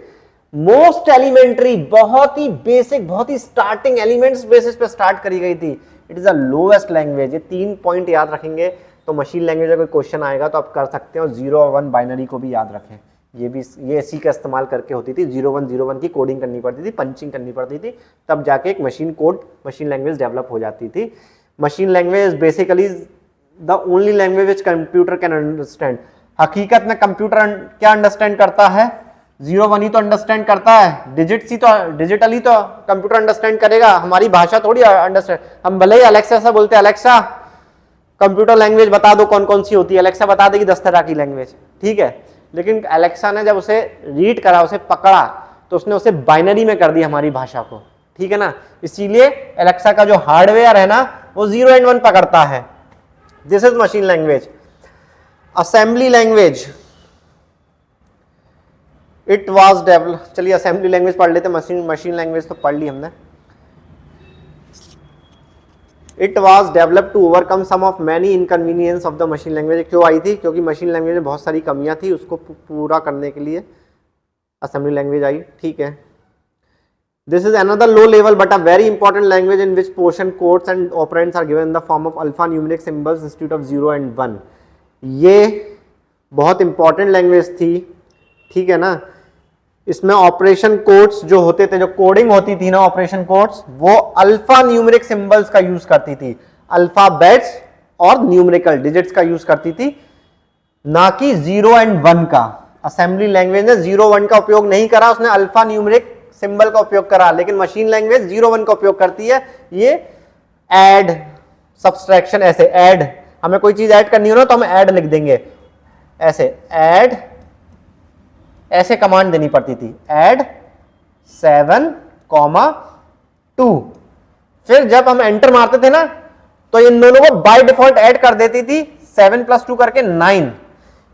most elementary, बहुत ही बेसिक, बहुत ही स्टार्टिंग एलिमेंट्स बेसिस पे स्टार्ट करी गई थी। It is the lowest language. ये 3 पॉइंट याद रखेंगे तो मशीन लैंग्वेज का कोई क्वेश्चन आएगा तो आप कर सकते हो। 0 और 1 बाइनरी को भी याद रखें, ये इसी का इस्तेमाल करके होती थी। 0101 की कोडिंग करनी पड़ती थी, पंचिंग करनी पड़ती थी, तब जाके एक machine code, machine language develop हो जाती थी। Machine language basically the only language which computer can understand. हकीकत में कंप्यूटर क्या अंडरस्टैंड करता है? 0-1 ही तो अंडरस्टैंड करता है, डिजिटली तो कंप्यूटर अंडरस्टैंड करेगा, हमारी भाषा थोड़ी अंडरस्टैंड। हम भले ही अलेक्सा से बोलते हैं, अलेक्सा कंप्यूटर लैंग्वेज बता दो कौन कौन सी होती है, अलेक्सा बता देगी 10 तरह की लैंग्वेज, ठीक है। लेकिन अलेक्सा ने जब उसे रीड करा, उसे पकड़ा, तो उसने उसे बाइनरी में कर दिया हमारी भाषा को, ठीक है ना। इसीलिए अलेक्सा का जो हार्डवेयर है ना, वो 0 एंड 1 पकड़ता है। This is machine language. Assembly language, it was develop, चलिए असेंबली लैंग्वेज पढ़ लेते। मशीन लैंग्वेज तो पढ़ ली हमने। It was develop to overcome some of many inconvenience of the machine language. क्यों आई थी? क्योंकि मशीन लैंग्वेज में बहुत सारी कमियां थी, उसको पूरा करने के लिए असेंबली लैंग्वेज आई, ठीक है। This is another low level but a very important language in which portion codes and operands are given in the form of alpha numeric symbols institute of 0 and 1। ये बहुत इंपॉर्टेंट लैंग्वेज थी, ठीक है ना। इसमें ऑपरेशन कोड्स जो होते थे, जो कोडिंग होती थी ना, ऑपरेशन कोड्स, वो अल्फा न्यूमेरिक सिंबल्स का यूज करती थी, अल्फाबेट्स और न्यूमेरिकल डिजिट्स का यूज करती थी, ना कि 0 एंड 1 का। असेंबली लैंग्वेज ने 0-1 का उपयोग नहीं करा, उसने अल्फा न्यूमेरिक सिंबल का उपयोग करा। लेकिन मशीन लैंग्वेज 0-1 का उपयोग करती है। ये ऐड, सब्सट्रैक्शन, ऐसे ऐड, हमें कोई चीज ऐड करनी हो ना तो हम ऐड लिख देंगे, ऐसे ऐड, ऐसे कमांड देनी पड़ती थी, ऐड 7,2। फिर जब हम एंटर मारते थे ना तो इन दोनों को बाय डिफॉल्ट ऐड कर देती थी, 7 + 2 करके 9।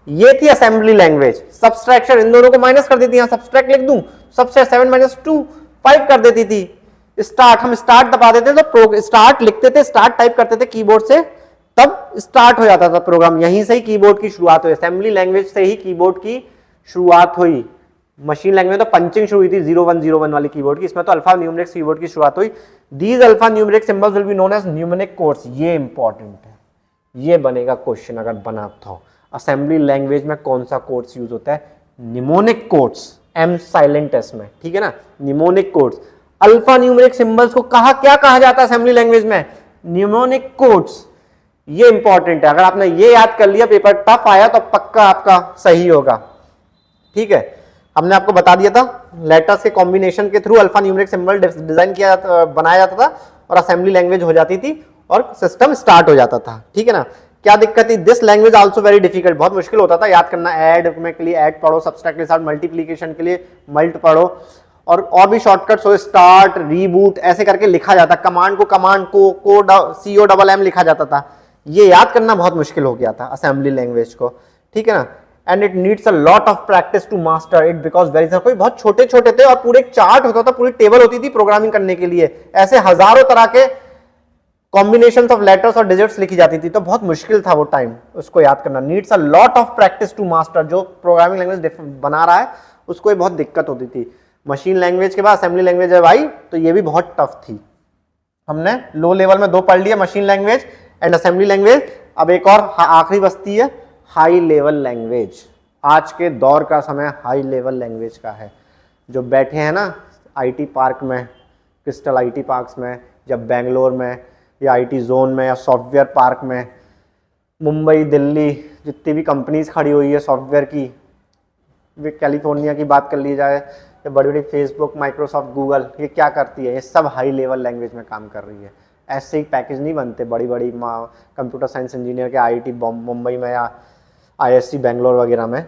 ये थी असेंबली लैंग्वेज। सब्सट्रैक्शन, इन दोनों को माइनस कर देती, यहां सब्सट्रैक्ट लिख दूं, सबसे 7 - 2 5 कर देती थी। स्टार्ट, हम स्टार्ट दबा देते तो स्टार्ट लिखते थे, स्टार्ट टाइप करते थे कीबोर्ड से, तब स्टार्ट हो जाता था प्रोग्राम। यहीं से ही कीबोर्ड की शुरुआत हुई, असेंबली लैंग्वेज से ही कीबोर्ड की शुरुआत हुई। मशीन लैंग्वेज तो पंचिंग शुरू हुई थी 0101 वाली कीबोर्ड की, इसमें तो अल्फा न्यूमेरिक कीबोर्ड की शुरुआत हुई। These alpha numeric symbols will be known as numeric codes. ये इंपॉर्टेंट है, ये बनेगा क्वेश्चन अगर बना तो। असेंबली लैंग्वेज में कौन सा कोड्स यूज होता है? Mnemonic codes, am silent S में, ठीक है ना, mnemonic codes. Alpha numeric symbols को क्या कहा जाता है असेंबली लैंग्वेज में? Mnemonic codes. ये इंपॉर्टेंट है, अगर आपने ये याद कर लिया, पेपर टफ आया तो पक्का आपका सही होगा, ठीक है। हमने आपको बता दिया था लेटर्स के कॉम्बिनेशन के through alpha numeric symbol design बनाया जाता था और असेंबली लैंग्वेज हो जाती थी और सिस्टम स्टार्ट हो जाता था, ठीक है ना। क्या दिक्कत थी? This language also very difficult, बहुत मुश्किल होता था याद करना। ऐड में के लिए ऐड पढ़ो, सब्सट्रैक्ट के साथ मल्टीप्लीकेशन के लिए मल्ट पढ़ो, और भी शॉर्टकट्स हो, स्टार्ट, रीबूट, ऐसे करके लिखा जाता। कमांड को COMM लिखा जाता था। ये याद करना बहुत मुश्किल हो गया था असेंबली लैंग्वेज को, ठीक है ना। And it needs a lot of practice to master it because very कोई बहुत छोटे छोटे थे और पूरे एक चार्ट होता था, पूरी टेबल होती थी प्रोग्रामिंग करने के लिए। ऐसे हजारों तरह के कॉम्बिनेशंस ऑफ लेटर्स और डिजिट्स लिखी जाती थी, तो बहुत मुश्किल था वो टाइम उसको याद करना। Needs a lot of practice to master. जो प्रोग्रामिंग लैंग्वेज बना रहा है उसको ये बहुत दिक्कत होती थी। मशीन लैंग्वेज के बाद असेंबली लैंग्वेज जब आई तो ये भी बहुत टफ थी। हमने लो लेवल में 2 पढ़ लिया, machine language and assembly language. अब एक और आखिरी बस्ती है हाई लेवल लैंग्वेज। आज के दौर का समय हाई लेवल लैंग्वेज का है। जो बैठे हैं ना आईटी पार्क में, क्रिस्टल आईटी पार्क्स में, जब बेंगलोर में या आईटी जोन में या सॉफ्टवेयर पार्क में, मुंबई दिल्ली जितनी भी कंपनीज खड़ी हुई है सॉफ्टवेयर की, वे कैलिफोर्निया की बात कर ली जाए या बड़ी बड़ी फेसबुक, माइक्रोसॉफ्ट, गूगल, ये क्या करती है? ये सब हाई लेवल लैंग्वेज में काम कर रही है। ऐसे ही पैकेज नहीं बनते बड़ी बड़ी कंप्यूटर साइंस इंजीनियर के आईआईटी मुंबई में या आईएससी बेंगलोर वगैरह में,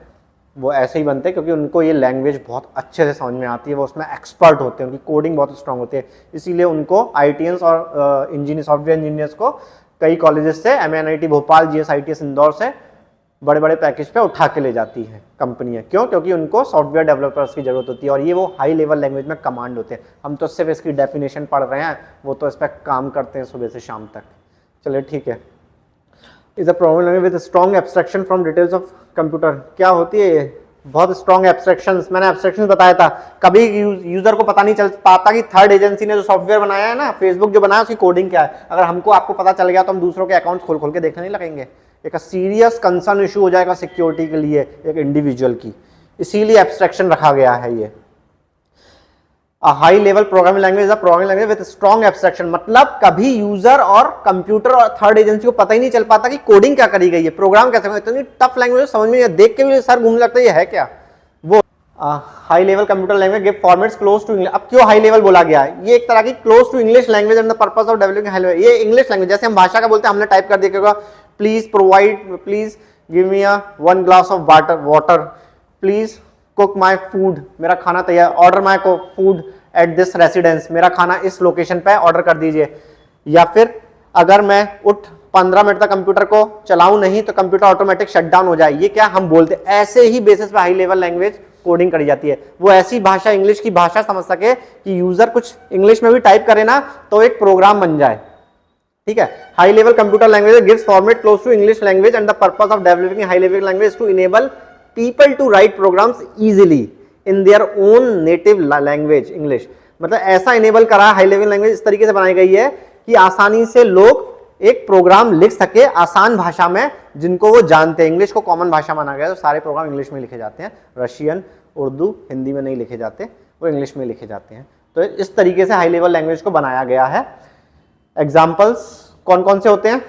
वो ऐसे ही बनते हैं क्योंकि उनको ये लैंग्वेज बहुत अच्छे से समझ में आती है, वो उसमें एक्सपर्ट होते हैं, उनकी कोडिंग बहुत स्ट्रांग होती है। इसीलिए उनको आईटीएंस और इंजीनियर सॉफ्टवेयर इंजीनियर्स को कई कॉलेजेस से एमएनआईटी भोपाल, जीएसआईटीएस इंदौर से बड़े बड़े पैकेज पे उठा के ले जाती है कंपनियां। क्यों? क्योंकि उनको सॉफ्टवेयर डेवलपर्स की जरूरत होती है और ये वो हाई लेवल लैंग्वेज में कमांड होते हैं। हम तो सिर्फ इसकी डेफिनेशन पढ़ रहे हैं, वो तो इस पर काम करते हैं सुबह से शाम तक। चलिए ठीक है। Is a programming language with strong abstraction from details of computer. क्या होती है ये? बहुत स्ट्रॉन्ग एब्स्ट्रैक्शंस। मैंने एब्स्ट्रैक्शंस बताया था। कभी यूजर को पता नहीं चल पाता कि थर्ड एजेंसी ने जो सॉफ्टवेयर बनाया है ना, फेसबुक जो बनाया उसकी कोडिंग क्या है। अगर हमको आपको पता चल गया तो हम दूसरों के अकाउंट खोल खोल के देखने नहीं लगेंगे। एक सीरियस कंसर्न इशू हो जाएगा सिक्योरिटी के लिए एक इंडिविजुअल की, इसीलिए एब्स्ट्रैक्शन रखा गया है। ये high level programming language programming language with strong abstraction, मतलब कभी यूजर और कंप्यूटर और थर्ड एजेंसी को पता ही नहीं चल पाता कि कोडिंग क्या करी गई है, प्रोग्राम कैसे। इतनी टफ लैंग्वेज समझ में देख के भी सर घूमने लगता है ये है क्या। वो high level computer language give formats close to English. अब क्यों हाई लेवल बोला गया है? ये एक तरह की close to English language and the purpose of developing high level. ये इंग्लिश लैंग्वेज जैसे हम भाषा का बोलते हैं, हमने टाइप कर दिया please give me a 1 glass of water, please cook my food, मेरा खाना तैयार, order my food at this residence, मेरा खाना इस लोकेशन पे ऑर्डर कर दीजिए। या फिर अगर मैं 15 मिनट तक कंप्यूटर को चलाऊं नहीं तो कंप्यूटर ऑटोमेटिक शटडाउन हो जाए। ये क्या हम बोलते हैं, ऐसे ही बेसिस पे हाई लेवल लैंग्वेज कोडिंग करी जाती है। वो ऐसी भाषा, इंग्लिश की भाषा समझ सके कि यूजर कुछ इंग्लिश में भी टाइप करे ना तो एक प्रोग्राम बन जाए। ठीक है। High level computer language gives format close to English language and the purpose of developing high level language to enable people to write programs easily in their own native language English. मतलब ऐसा enable करा high level language इस तरीके से बनाई गई है कि आसानी से लोग एक प्रोग्राम लिख सके आसान भाषा में जिनको वो जानते हैं। इंग्लिश को कॉमन भाषा माना गया है तो सारे प्रोग्राम इंग्लिश में लिखे जाते हैं। रशियन, उर्दू, हिंदी में नहीं लिखे जाते, वो इंग्लिश में लिखे जाते हैं। तो इस तरीके से हाई लेवल लैंग्वेज को बनाया गया है। एग्जाम्पल्स कौन कौन से होते हैं?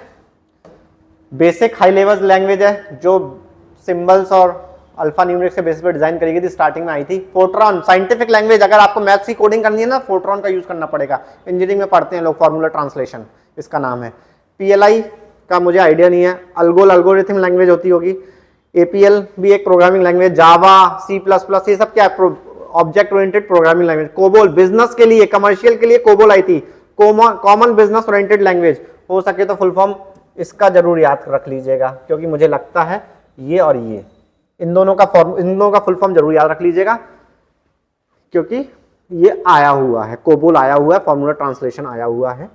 बेसिक हाई लेवल लैंग्वेज है जो सिंबल्स और अल्फा न्यूमेरिक्स के बेसिस पे डिजाइन करी गई थी, स्टार्टिंग में आई थी। फोर्ट्रॉन साइंटिफिक लैंग्वेज, अगर आपको मैथ्स की कोडिंग करनी है ना फोर्ट्रॉन का यूज करना पड़ेगा। इंजीनियरिंग में पढ़ते हैं लोग, फॉर्मूला ट्रांसलेशन इसका नाम है। पीएलआई का मुझे आइडिया नहीं है, अल्गोरिथम लैंग्वेज होती होगी। एपीएल भी एक प्रोग्रामिंग लैंग्वेज, जावा, सी प्लस प्लस, ये सब क्या है? Object oriented programming language. COBOL business के लिए, कमर्शियल के लिए कोबोल आई थी, कॉमन बिजनेस ओरिएंटेड लैंग्वेज। हो सके तो फुल फॉर्म इसका जरूर याद रख लीजिएगा क्योंकि मुझे लगता है ये और ये इन दोनों का फुल फॉर्म जरूर याद रख लीजिएगा क्योंकि ये आया हुआ है, कोबोल आया हुआ है, फॉर्मूला ट्रांसलेशन आया हुआ है।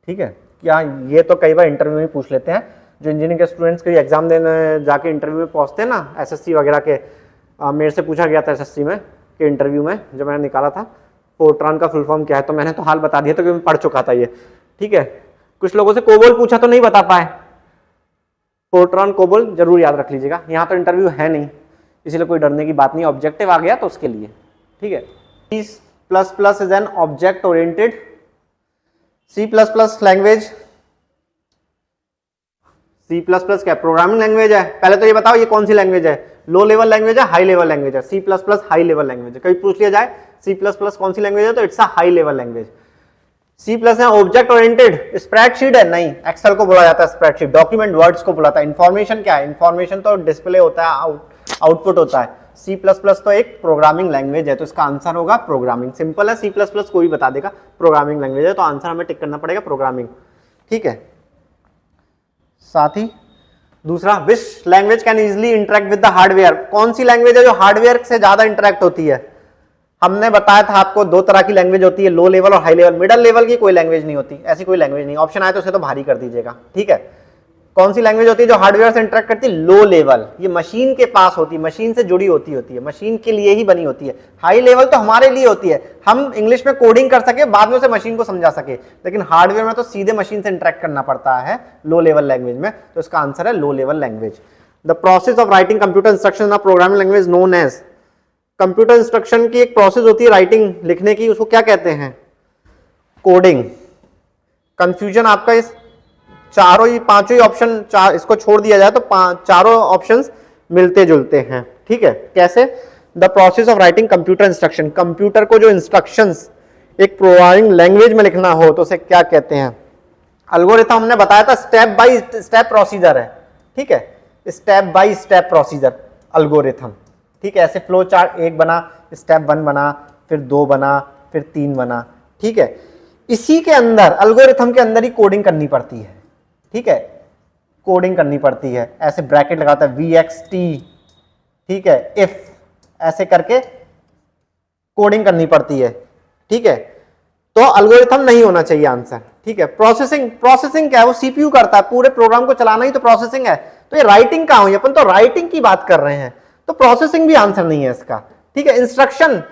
ठीक है। क्या ये तो कई बार इंटरव्यू में पूछ लेते हैं, जो इंजीनियरिंग के स्टूडेंट्स के एग्जाम देने जाके इंटरव्यू में पहुंचते हैं ना, एसएससी वगैरह के। मेरे से पूछा गया था एसएससी में के इंटरव्यू में जब मैंने निकाला था फोर्ट्रॉन का फुल फॉर्म क्या है, तो मैंने तो हाल बता दिया था क्योंकि मैं पढ़ चुका था ये। ठीक है। कुछ लोगों से कोबोल पूछा तो नहीं बता पाए। फोर्ट्रॉन कोबोल जरूर याद रख लीजिएगा। यहाँ तो इंटरव्यू है नहीं इसलिए कोई डरने की बात नहीं, ऑब्जेक्टिव आ गया तो उसके लिए। ठीक है। C++ is an object oriented C++ language. C++ क्या प्रोग्रामिंग लैंग्वेज है? पहले तो ये बताओ ये कौन सी लैंग्वेज है, लो लेवल लैंग्वेज है, हाई लेवल लैंग्वेज है? C++ हाई लेवल लैंग्वेज है। कभी पूछ लिया जाए C++ कौन सी लैंग्वेज है तो it's a high level language. C+ है ऑब्जेक्ट ओरिएंटेड, स्प्रेडशीट है नहीं, एक्सेल को बोला जाता है स्प्रेडशीट, डॉक्यूमेंट वर्ड्स को बुलाता है। इंफॉर्मेशन क्या है? इंफॉर्मेशन तो डिस्प्ले होता है, आउटपुट होता है। C++ तो एक प्रोग्रामिंग लैंग्वेज है तो इसका आंसर होगा प्रोग्रामिंग। सिंपल है, C++ कोई बता देगा प्रोग्रामिंग लैंग्वेज है तो आंसर हमें टिक करना पड़ेगा प्रोग्रामिंग। ठीक है। साथ ही दूसरा, which language can easily interact with the hardware. कौन सी लैंग्वेज है जो हार्डवेयर से ज्यादा इंटरेक्ट होती है? हमने बताया था आपको दो तरह की लैंग्वेज होती है, लो लेवल और हाई लेवल। मिडल लेवल की कोई लैंग्वेज नहीं होती, ऐसी कोई लैंग्वेज नहीं। ऑप्शन आए तो उसे तो भारी कर दीजिएगा। ठीक है। कौन सी लैंग्वेज होती है जो हार्डवेयर से इंटरेक्ट करती है? लो लेवल, ये मशीन के पास होती है, मशीन से जुड़ी होती है, मशीन के लिए ही बनी होती है। हाई लेवल तो हमारे लिए होती है, हम इंग्लिश में कोडिंग कर सके, बाद में उसे मशीन को समझा सके, लेकिन हार्डवेयर में तो सीधे मशीन से इंटरेक्ट करना पड़ता है लो लेवल लैंग्वेज में, तो इसका आंसर है low level language. The process of writing computer instruction of programming language known as, computer instruction की एक प्रोसेस होती है राइटिंग लिखने की, उसको क्या कहते हैं? कोडिंग। कंफ्यूजन आपका इस चारों ही पांचों ही ऑप्शन, इसको छोड़ दिया जाए तो चारों ऑप्शंस मिलते जुलते हैं, ठीक है। कैसे? The process of writing computer instruction, computer को जो इंस्ट्रक्शंस एक प्रोग्रामिंग लैंग्वेज में लिखना हो तो उसे क्या कहते हैं? एल्गोरिथम हमने बताया था स्टेप बाय स्टेप प्रोसीजर है, ठीक है, step by step procedure algorithm, ठीक है। ऐसे फ्लो चार्ट, एक बना, स्टेप 1 बना, फिर 2 बना, फिर 3 बना, ठीक है। इसी के अंदर एल्गोरिथम के अंदर ही कोडिंग करनी पड़ती है, ठीक है, कोडिंग करनी पड़ती है। ऐसे ब्रैकेट लगाता है VXT, ठीक है, इफ, ऐसे करके कोडिंग करनी पड़ती है, ठीक है। तो एल्गोरिथम नहीं होना चाहिए आंसर, ठीक है। प्रोसेसिंग, प्रोसेसिंग क्या है? वो CPU करता है, पूरे प्रोग्राम को चलाना ही तो प्रोसेसिंग है। तो ये राइटिंग कहां हुई? अपन तो राइटिंग की बात कर रहे हैं, तो प्रोसेसिंग भी आंसर नहीं है इसका, ठीक है। इंस्ट्रक्शन,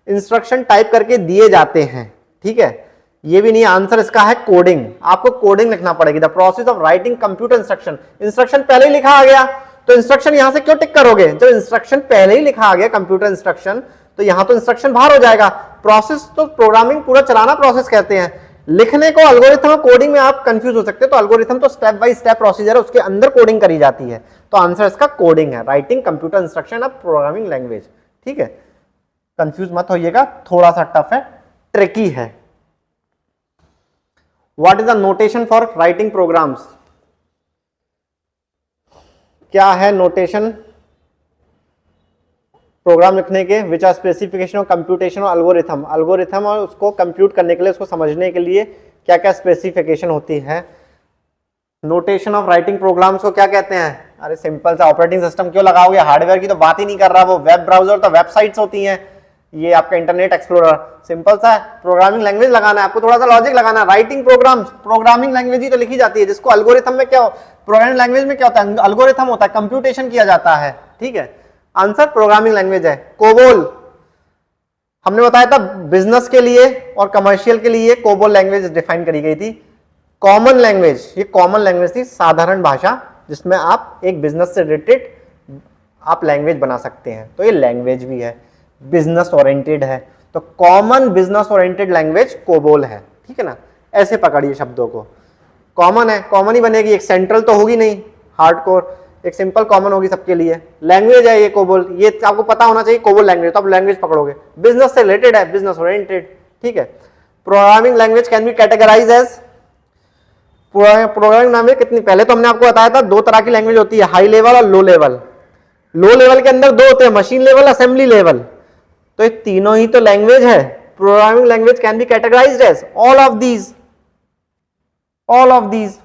इंस्ट्रक्शन टाइप करके दिए जाते हैं, ठीक है, ये भी नहीं आंसर, इसका है कोडिंग। आपको कोडिंग लिखना पड़ेगी। The process of writing computer instruction, instruction पहले ही लिखा आ गया तो इंस्ट्रक्शन यहां से क्यों टिक करोगे? जब इंस्ट्रक्शन पहले ही लिखा आ गया कंप्यूटर इंस्ट्रक्शन, तो यहां तो इंस्ट्रक्शन बाहर हो जाएगा। प्रोसेस तो प्रोग्रामिंग पूरा चलाना प्रोसेस कहते हैं, लिखने को एल्गोरिथम और कोडिंग में आप कंफ्यूज हो सकते हैं। तो एल्गोरिथम तो स्टेप बाय स्टेप प्रोसीजर है, उसके अंदर कोडिंग करी जाती है, तो आंसर इसका कोडिंग है, writing computer instruction of programming language, ठीक है। कंफ्यूज मत होइएगा, थोड़ा सा टफ है, ट्रिकी है। What is the notation for writing programs? क्या है नोटेशन प्रोग्राम लिखने के? Which are specification of computation और एल्गोरिथम, एल्गोरिथम और उसको कंप्यूट करने के लिए, उसको समझने के लिए क्या क्या स्पेसिफिकेशन होती है। नोटेशन ऑफ राइटिंग प्रोग्राम्स को क्या कहते हैं? अरे सिंपल सा, ऑपरेटिंग सिस्टम क्यों लगाओगे? हार्डवेयर की तो बात ही नहीं कर रहा, वो वेब ब्राउजर तो वेबसाइट्स होती हैं, ये आपका इंटरनेट एक्सप्लोरर, सिंपल सा है। प्रोग्रामिंग लैंग्वेज लगाना है आपको, थोड़ा सा लॉजिक लगाना है। राइटिंग प्रोग्राम्स, प्रोग्रामिंग लैंग्वेज ही तो लिखी जाती है, जिसको एल्गोरिथम में क्या, प्रोग्रामिंग लैंग्वेज में क्या होता है? एल्गोरिथम होता है, कंप्यूटेशन किया जाता है, ठीक है। आंसर प्रोग्रामिंग लैंग्वेज है। कोबोल हमने बताया था बिजनेस के लिए और कमर्शियल के लिए कोबोल लैंग्वेज डिफाइन करी गई थी। कॉमन लैंग्वेज, ये कॉमन लैंग्वेज थी, साधारण भाषा, जिसमें आप एक बिजनेस से रिलेटेड आप लैंग्वेज बना सकते हैं, तो ये लैंग्वेज भी है, बिजनेस ओरिएंटेड है, तो common business oriented language COBOL है, ठीक है ना। ऐसे पकड़िए शब्दों को, कॉमन है, कॉमन ही बनेगी, एक सेंट्रल तो होगी नहीं, हार्डकोर, एक सिंपल कॉमन होगी सबके लिए। लैंग्वेज है ये कोबोल, ये आपको पता होना चाहिए कोबोल लैंग्वेज, तो आप लैंग्वेज पकड़ोगे। बिजनेस से रिलेटेड है, बिजनेस ओरिएंटेड, ठीक है। Programming language can be categorize as, programming language कितनी, पहले तो हमने आपको बताया था 2 तरह की लैंग्वेज होती है, हाई लेवल और लो लेवल। लो लेवल के अंदर 2 होते हैं, मशीन लेवल, असेंबली लेवल, तो ये तीनों ही तो लैंग्वेज है। Programming language can be categorized as all of these, all of these.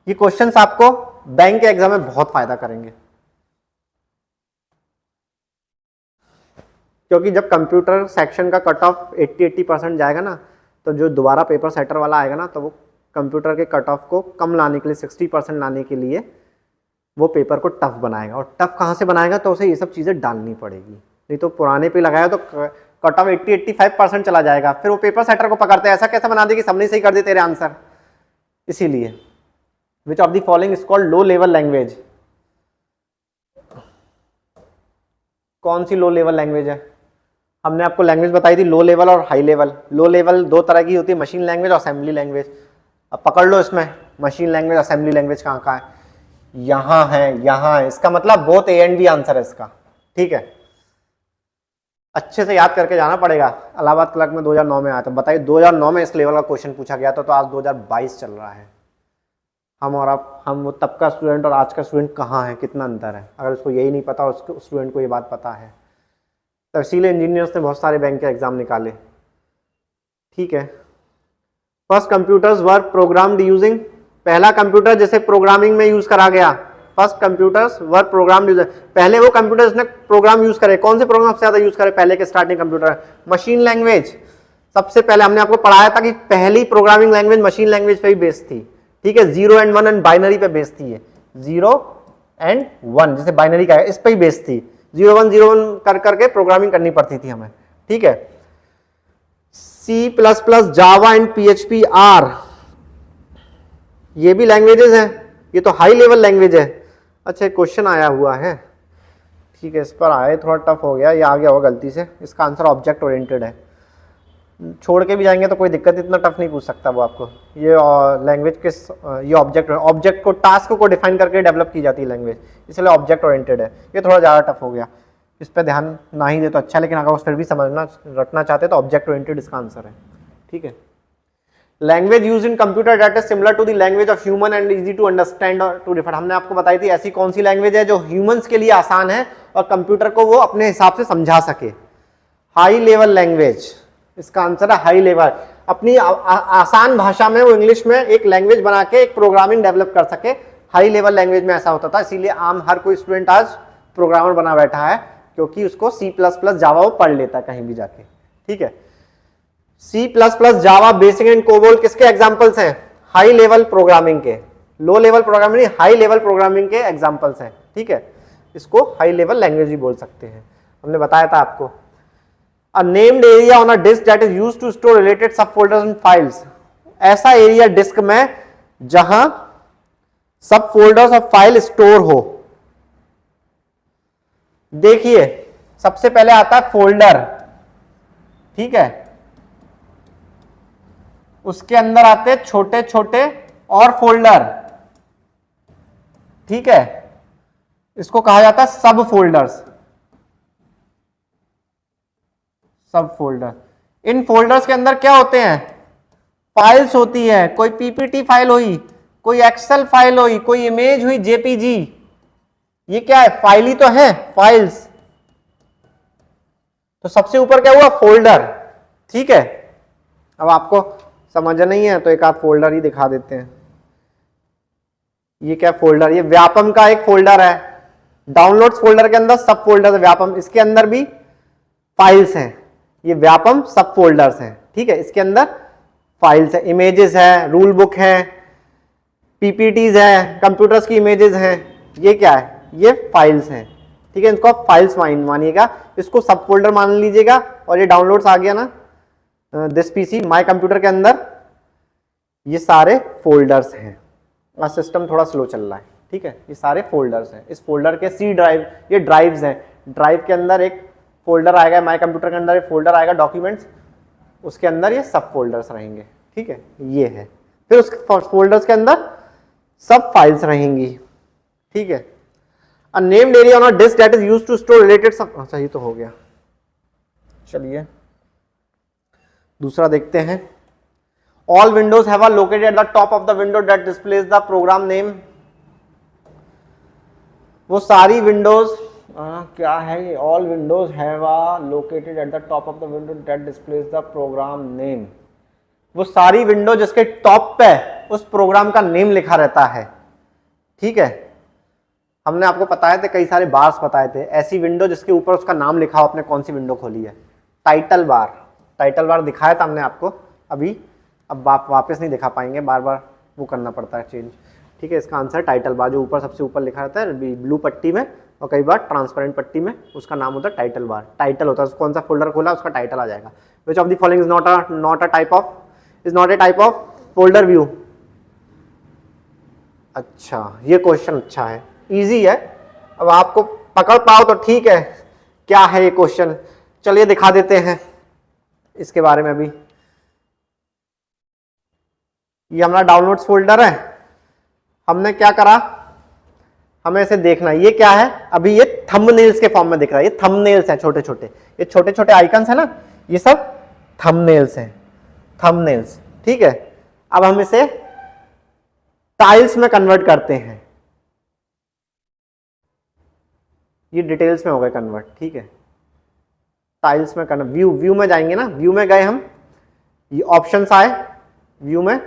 ये क्वेश्चंस आपको बैंक के एग्जाम में बहुत फायदा करेंगे, क्योंकि जब कंप्यूटर सेक्शन का कट ऑफ 80% जाएगा ना, तो जो दोबारा पेपर सेटर वाला आएगा ना, तो वो कंप्यूटर के कट ऑफ को कम लाने के लिए, 60% लाने के लिए वो पेपर को टफ बनाएगा। और टफ कहाँ से बनाएगा? तो उसे ये सब चीज़ें डालनी पड़ेगी, नहीं तो पुराने पे लगाया तो कट ऑफ 80-85% चला जाएगा, फिर वो पेपर सेटर को पकड़ते हैं, ऐसा कैसे बना दे कि सबने सही कर दे तेरे आंसर। इसीलिए विच of the following is called low level language? कौन सी लो लेवल लैंग्वेज है? हमने आपको लैंग्वेज बताई थी लो लेवल और हाई लेवल। लो लेवल 2 तरह की होती है, मशीन लैंग्वेज और असेंबली लैंग्वेज। अब पकड़ लो इसमें मशीन लैंग्वेज, असेंबली लैंग्वेज कहाँ कहाँ है? यहाँ है, यहाँ है, इसका मतलब both A and B answer है इसका, ठीक है। अच्छे से याद करके जाना पड़ेगा। इलाहाबाद क्लर्क में 2009 में आया था, बताइए 2009 में इस लेवल का क्वेश्चन पूछा गया था, तो आज 2022 चल रहा है। हम और आप, हम वो तब का स्टूडेंट और आज का स्टूडेंट कहाँ है, कितना अंतर है? अगर उसको यही नहीं पता और उसके स्टूडेंट को ये बात पता है, तो इसीलिए इंजीनियर्स ने बहुत सारे बैंक के एग्जाम निकाले, ठीक है। First computers were programmed using, पहला कंप्यूटर जैसे प्रोग्रामिंग में यूज करा गया, first computers were program user, पहले वो कंप्यूटर्स ने प्रोग्राम यूज करे। कौन से प्रोग्राम सबसे ज्यादा यूज करे पहले के स्टार्टिंग कंप्यूटर? Machine language. सबसे पहले हमने आपको पढ़ाया था कि पहली प्रोग्रामिंग लैंग्वेज मशीन लैंग्वेज पे ही बेस्ड थी, ठीक है, 0 एंड 1 एंड बाइनरी पे बेस्ड है, 0 एंड 1 जैसे बाइनरी का है इस पे ही बेस्ड थी, 0 1 0 1 कर करके प्रोग्रामिंग करनी पड़ती थी हमें, ठीक है। C++, Java and PHP are, ये भी लैंग्वेजेस हैं, ये तो हाई लेवल लैंग्वेज है। अच्छा क्वेश्चन आया हुआ है, ठीक है, इस पर आया, थोड़ा टफ हो गया, ये आ गया होगा गलती से, इसका आंसर ऑब्जेक्ट ओरिएंटेड है। छोड़ के भी जाएंगे तो कोई दिक्कत, इतना टफ नहीं पूछ सकता वो आपको। ये लैंग्वेज किस, ये ऑब्जेक्ट को, टास्क को डिफाइन करके डेवलप की जाती है लैंग्वेज, इसलिए ऑब्जेक्ट ओरिएंटेड है। ये थोड़ा ज़्यादा टफ हो गया, इस पर ध्यान ना ही दे तो अच्छा, लेकिन अगर उस फिर भी समझना रखना चाहते तो ऑब्जेक्ट ओरिएंटेड इसका आंसर है, ठीक है। Language use in computer that is similar to the language of human and easy to understand और टू डिफर, हमने आपको बताई थी ऐसी कौन सी लैंग्वेज है जो ह्यूमंस के लिए आसान है और कंप्यूटर को वो अपने हिसाब से समझा सके। हाई लेवल लैंग्वेज, इसका आंसर है हाई लेवल, अपनी आसान भाषा में वो इंग्लिश में एक लैंग्वेज बना के एक प्रोग्रामिंग डेवलप कर सके। हाई लेवल लैंग्वेज में ऐसा होता था, इसीलिए आम हर कोई स्टूडेंट आज प्रोग्रामर बना बैठा है, क्योंकि उसको C++, जावा वो पढ़ लेता है कहीं भी जाके, ठीक है। C++, Java, basic and COBOL किसके एग्जांपल्स हैं? हाई लेवल प्रोग्रामिंग के, लो लेवल प्रोग्रामिंग नहीं, हाई लेवल प्रोग्रामिंग के एग्जांपल्स हैं, ठीक है। इसको हाई लेवल लैंग्वेज भी बोल सकते हैं, हमने बताया था आपको। A named area on a disk that is used to store related subfolders and files, ऐसा एरिया डिस्क में जहां सब फोल्डर्स और फाइल स्टोर हो। देखिए सबसे पहले आता है फोल्डर, ठीक है, उसके अंदर आते छोटे छोटे और फोल्डर, ठीक है, इसको कहा जाता है सब फोल्डर्स, सब फोल्डर। इन फोल्डर्स के अंदर क्या होते हैं? फाइल्स होती है, कोई पीपीटी फाइल हुई, कोई एक्सेल फाइल हुई, कोई इमेज हुई जेपीजी, ये क्या है? फाइल ही तो है, फाइल्स। तो सबसे ऊपर क्या हुआ? फोल्डर, ठीक है। अब आपको समझ नहीं है तो एक आप फोल्डर ही दिखा देते हैं। ये क्या फोल्डर? ये व्यापम का एक फोल्डर है, डाउनलोड्स फोल्डर के अंदर सब फोल्डर है व्यापम, इसके अंदर भी फाइल्स हैं, ये व्यापम सब फोल्डर्स हैं, ठीक है। इसके अंदर फाइल्स है, इमेजेस है, रूल बुक है, पीपीटीज है, कंप्यूटर्स की इमेजेस हैं, ये क्या है? ये फाइल्स हैं, ठीक है। इनको आप फाइल्स मानिएगा, इसको सब फोल्डर मान लीजिएगा। और ये डाउनलोड्स आ गया ना दिस पीसी माय कंप्यूटर के अंदर, ये सारे फोल्डर्स हैं। और सिस्टम थोड़ा स्लो चल रहा है, ठीक है। ये सारे फोल्डर्स हैं, इस फोल्डर के सी ड्राइव, ये ड्राइव्स हैं, ड्राइव के अंदर एक फोल्डर आएगा, माय कंप्यूटर के अंदर एक फोल्डर आएगा डॉक्यूमेंट्स, उसके अंदर ये सब फोल्डर्स रहेंगे, ठीक है, ये है। फिर उस फोल्डर्स के अंदर सब फाइल्स रहेंगी, ठीक है। A named area on a disk that is used to store related सब, अच्छा ये तो हो गया। चलिए दूसरा देखते हैं। All windows have a located at the top of the window that displays the program name, वो सारी विंडोज क्या है ये? All windows have a located at the top of the window that displays the program name, वो सारी window जिसके top पे उस प्रोग्राम का नेम लिखा रहता है, ठीक है। हमने आपको बताए थे, कई सारे बार्स बताए थे, ऐसी विंडो जिसके ऊपर उसका नाम लिखा हो, आपने कौन सी विंडो खोली है? टाइटल बार, टाइटल बार दिखाया था हमने आपको अभी, अब आप वापस नहीं दिखा पाएंगे, बार बार वो करना पड़ता है चेंज, ठीक है। इसका आंसर टाइटल बार, जो ऊपर सबसे ऊपर लिखा रहता है ब्लू पट्टी में और कई बार ट्रांसपेरेंट पट्टी में, उसका नाम होता है टाइटल बार। टाइटल होता है, कौन सा फोल्डर खोला उसका टाइटल आ जाएगा। विच of the following is not a type of folder view. अच्छा ये क्वेश्चन अच्छा है, इजी है, अब आपको पकड़ पाओ तो ठीक है। क्या है ये क्वेश्चन? चलिए दिखा देते हैं इसके बारे में। अभी ये हमारा डाउनलोड्स फोल्डर है, हमने क्या करा, हमें इसे देखना है, ये क्या है? अभी ये थंबनेल्स के फॉर्म में दिख रहा है, ये थंबनेल्स हैं छोटे छोटे, ये छोटे छोटे आइकन्स है ना, ये सब थंबनेल्स हैं, थंबनेल्स, ठीक है। अब हम इसे टाइल्स में कन्वर्ट करते हैं, ये डिटेल्स में हो गए कन्वर्ट, ठीक है। टाइल्स में कन्वर्ट, व्यू में जाएंगे ना, व्यू में गए हम, ये ऑप्शंस आए व्यू में,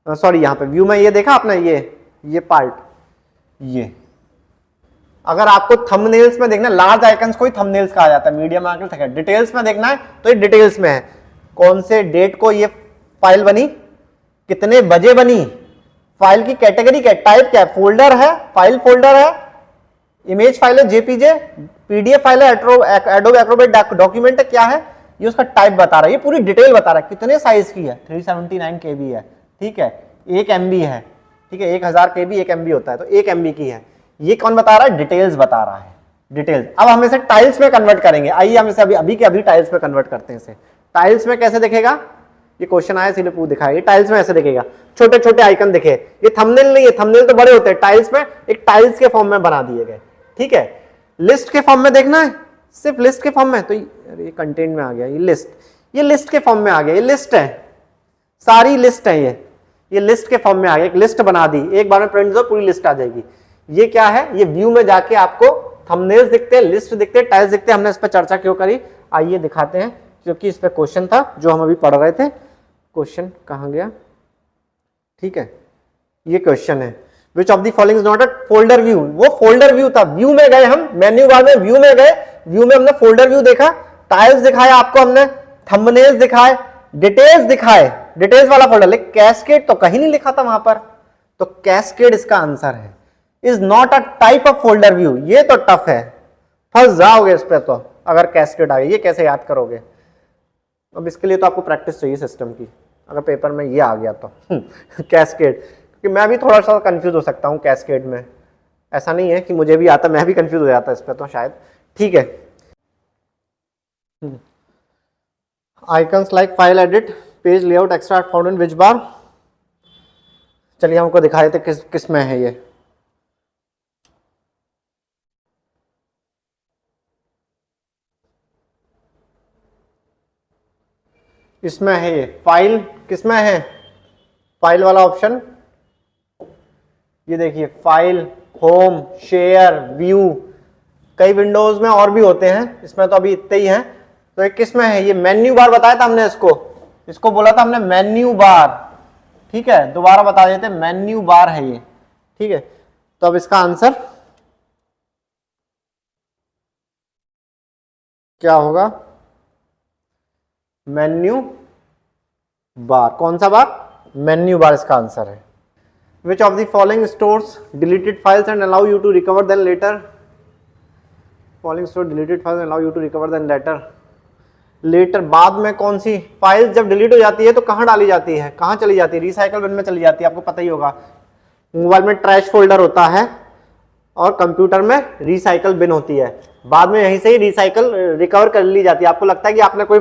सॉरी यहाँ पे व्यू में ये देखा आपने, ये पार्ट, ये अगर आपको थंबनेल्स में देखना, लार्ज आइकन्स को ही थंबनेल्स कहा जाता है, मीडियम आइकन है। डिटेल्स में देखना है तो ये डिटेल्स में है, कौन से डेट को ये फाइल बनी, कितने बजे बनी, फाइल की कैटेगरी क्या है, टाइप क्या है, फोल्डर है, फाइल फोल्डर है, इमेज फाइल है, जेपीजे, पीडीएफ फाइल है, एडोब एक्रोबैट डॉक्यूमेंट है, क्या है, ये उसका टाइप बता रहा है, ये पूरी डिटेल बता रहा है, कितने साइज की है, 379 KB है, ठीक है, 1 MB है, ठीक है, 1000 KB 1 MB होता है, तो 1 MB की है, ये कौन बता रहा है, डिटेल्स बता रहा है, डिटेल्स। अब हम इसे टाइल्स में कन्वर्ट करेंगे, आइए हम इसे अभी के अभी टाइल्स में कन्वर्ट करते हैं इसे। टाइल्स में कैसे दिखेगा, ये क्वेश्चन आया इसलिए पूछ दिखाया, ये टाइल्स में ऐसे दिखेगा, छोटे छोटे आइकन दिखे, ये थंबनेल नहीं है, थंबनेल तो बड़े होते हैं, टाइल्स में एक टाइल्स के फॉर्म में बना दिए गए, ठीक है। लिस्ट के फॉर्म में देखना है, सिर्फ लिस्ट के फॉर्म में, तो ये कंटेंट में आ गया, ये लिस्ट के फॉर्म में आ गया, ये लिस्ट है, सारी लिस्ट है, ये लिस्ट के फॉर्म में आ गया, एक लिस्ट बना दी, एक बार में प्रिंट दो पूरी लिस्ट आ जाएगी। ये क्या है, ये व्यू में जाके आपको थंबनेल्स दिखते हैं, लिस्ट दिखते हैं, टाइल्स दिखते हैं। हमने इस पर चर्चा क्यों करी, आइए दिखाते हैं, क्योंकि इस पे क्वेश्चन था जो हम अभी पढ़ रहे थे। क्वेश्चन कहाँ गया, ठीक है, ये क्वेश्चन है, which of the following is not a folder view, वो फोल्डर व्यू था, व्यू में गए हम, मेन्यू बार में व्यू में गए, व्यू में हमने फोल्डर व्यू देखा, टाइल्स दिखाया आपको हमने, थंबनेल्स दिखाए, डिटेल्स दिखाए, डिटेल्स वाला फोल्डर, लेकिन कैस्केड तो कहीं नहीं लिखा था वहां पर, तो कैस्केड इसका आंसर है, is not a type of folder view. ये तो टफ है, फंस जाओगे इस पे, तो अगर कैस्केड आ गया, ये कैसे याद करोगे, अब इसके लिए तो आपको प्रैक्टिस चाहिए सिस्टम की, अगर पेपर में ये आ गया तो कैस्केड, क्योंकि मैं भी थोड़ा सा कंफ्यूज हो सकता हूँ कैस्केड में, ऐसा नहीं है कि मुझे भी आता, मैं भी कंफ्यूज हो जाता इस पे तो शायद, ठीक है। Icons like file edit, page layout, extra found in which bar, चलिए हमको दिखा देते किस में है ये, इसमें है ये फाइल, किसमें है, फाइल वाला ऑप्शन, ये देखिए फाइल, होम, शेयर, व्यू, कई विंडोज में और भी होते हैं, इसमें तो अभी इतने ही हैं, तो एक किसमें है, ये मेन्यू बार बताया था हमने, इसको बोला था हमने मेन्यू बार, ठीक है, दोबारा बता देते, मेन्यू बार है ये, ठीक है। तो अब इसका आंसर क्या होगा, मेन्यू बार, कौन सा बार, मेन्यू बार इसका आंसर है। Which of the following stores deleted files and allow you to recover then later, following store deleted files and allow you to recover then later, बाद में कौन सी file जब delete हो जाती है तो कहाँ डाली जाती है, कहाँ चली जाती है, रिसाइकल बिन में चली जाती है, आपको पता ही होगा, मोबाइल में ट्रैश फोल्डर होता है और कंप्यूटर में रिसाइकल बिन होती है, बाद में यहीं से ही रिसाइकल रिकवर कर ली जाती है। आपको लगता है कि आपने कोई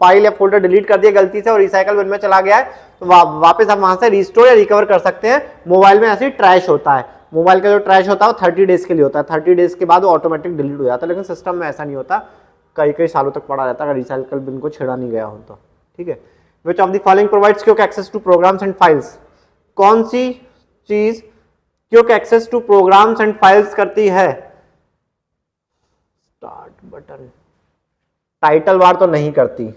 फाइल या फोल्डर डिलीट कर दिया गलती से और रिसाइकल बिन में चला गया है, तो वापस आप वहां से रिस्टोर या रिकवर कर सकते हैं। मोबाइल में ऐसे ही ट्रैश होता है, मोबाइल का जो ट्रैश होता है वो 30 डेज के लिए होता है, 30 डेज के बाद वो ऑटोमेटिक डिलीट हो जाता है, लेकिन सिस्टम में ऐसा नहीं होता, कई सालों तक पड़ा रहता है अगर रिसाइकल बिन को छेड़ा नहीं गया हो तो, ठीक है। Which of the following provides quick access to programs and files, कौन सी चीज quick access to programs and files करती है, स्टार्ट बटन, टाइटल बार तो नहीं करती,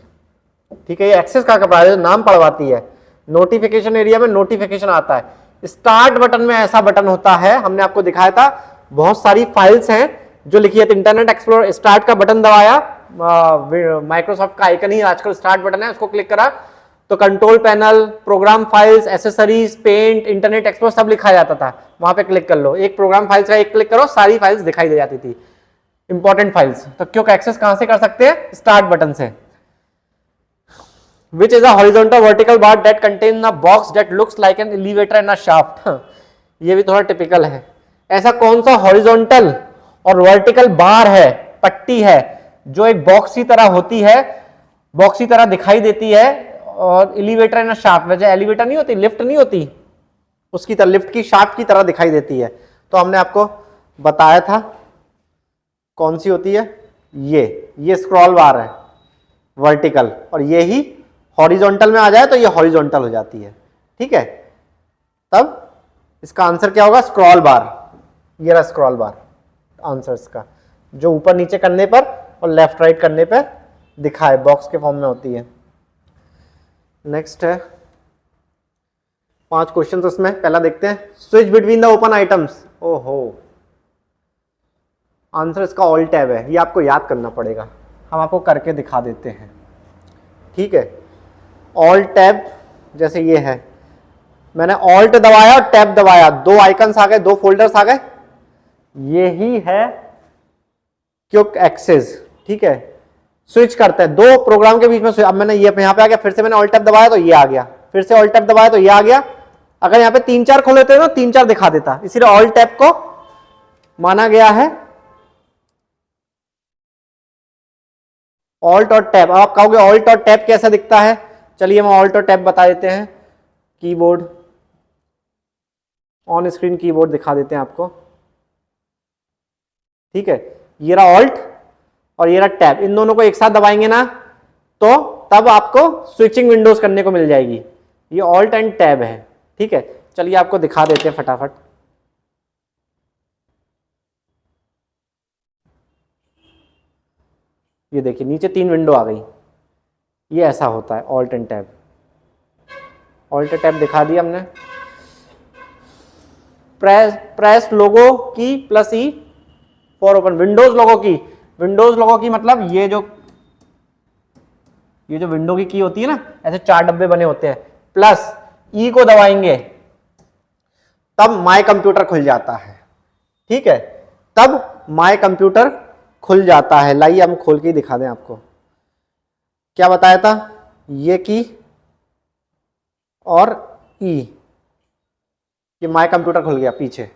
ठीक है, ये एक्सेस का कपड़ा नाम पढ़वाती है, नोटिफिकेशन एरिया में नोटिफिकेशन आता है, स्टार्ट बटन में ऐसा बटन होता है, हमने आपको दिखाया था, बहुत सारी फाइल्स हैं जो लिखी है, इंटरनेट एक्सप्लोरर, स्टार्ट का बटन दबाया, माइक्रोसॉफ्ट का आइकन ही आजकल स्टार्ट बटन है, उसको क्लिक करा तो control panel, program files, accessories, paint, internet explorer सब लिखा जाता था, वहां पे क्लिक कर लो, एक प्रोग्राम फाइल्स का एक क्लिक करो, सारी फाइल्स दिखाई दे जाती थी, इंपॉर्टेंट फाइल्स। तो क्यों एक्सेस कहां से कर सकते हैं, स्टार्ट बटन से। Which is a horizontal vertical bar that contains a box that looks like an elevator and a shaft, ये भी थोड़ा टिपिकल है, ऐसा कौन सा हॉरिजॉन्टल और वर्टिकल बार है, पट्टी है, जो एक बॉक्स की तरह होती है, बॉक्स की तरह दिखाई देती है, और एलिवेटर एंड शाफ्ट, वजह एलिवेटर नहीं होती, लिफ्ट नहीं होती, उसकी तरह, लिफ्ट की शाफ्ट की तरह दिखाई देती है, तो हमने आपको बताया था कौन सी होती है, ये स्क्रॉल बार है वर्टिकल, और ये ही हॉरिजॉन्टल में आ जाए तो ये हॉरिजॉन्टल हो जाती है, ठीक है। तब इसका आंसर क्या होगा, स्क्रॉल बार, ये रहा स्क्रॉल बार आंसर इसका, जो ऊपर नीचे करने पर और लेफ्ट राइट करने पर दिखाए, बॉक्स के फॉर्म में होती है। नेक्स्ट है 5 क्वेश्चन उसमें, पहला देखते हैं, switch between the open items, ओहो, आंसर इसका ऑल टैब है, ये आपको याद करना पड़ेगा, हम आपको करके दिखा देते हैं, ठीक है। ऑल टैब जैसे ये है, मैंने ऑल्ट दबाया और टैब दबाया, दो आइकन्स आ गए, दो फोल्डर्स आ गए, यही है क्विक एक्सेस। ठीक है, स्विच करते हैं दो प्रोग्राम के बीच में। अब मैंने ये यहां पे आ गया, फिर से मैंने ऑल्ट टैब दबाया तो ये आ गया, फिर से ऑल्ट टैब दबाया तो ये आ गया। अगर यहाँ पे 3-4 खोले थे ना 3-4 दिखा देता, इसीलिए ऑल्ट टैब को माना गया है ऑल्ट और टैब। अब आप कहोगे ऑल्ट और टैब कैसा दिखता है, चलिए हम ऑल्ट और टैब बता देते हैं। कीबोर्ड, ऑन स्क्रीन कीबोर्ड दिखा देते हैं आपको। ठीक है, ये रहा ऑल्ट और ये रहा टैब, इन दोनों को एक साथ दबाएंगे ना तो तब आपको स्विचिंग विंडोज करने को मिल जाएगी। ये ऑल्ट एंड टैब है। ठीक है, चलिए आपको दिखा देते हैं फटाफट। ये देखिए नीचे 3 विंडो आ गई, ये ऐसा होता है alt and tab. Alt tab दिखा दिया हमने। Press logo key plus E for open. Windows logo key, Windows logo की मतलब ये जो विंडो की होती है ना, ऐसे 4 डब्बे बने होते हैं, प्लस ई को दबाएंगे तब माय कंप्यूटर खुल जाता है। ठीक है, तब माय कंप्यूटर खुल जाता है। लाइए हम खोल के ही दिखा दें आपको। क्या बताया था, ये की और ई, ये माय कंप्यूटर खुल गया पीछे।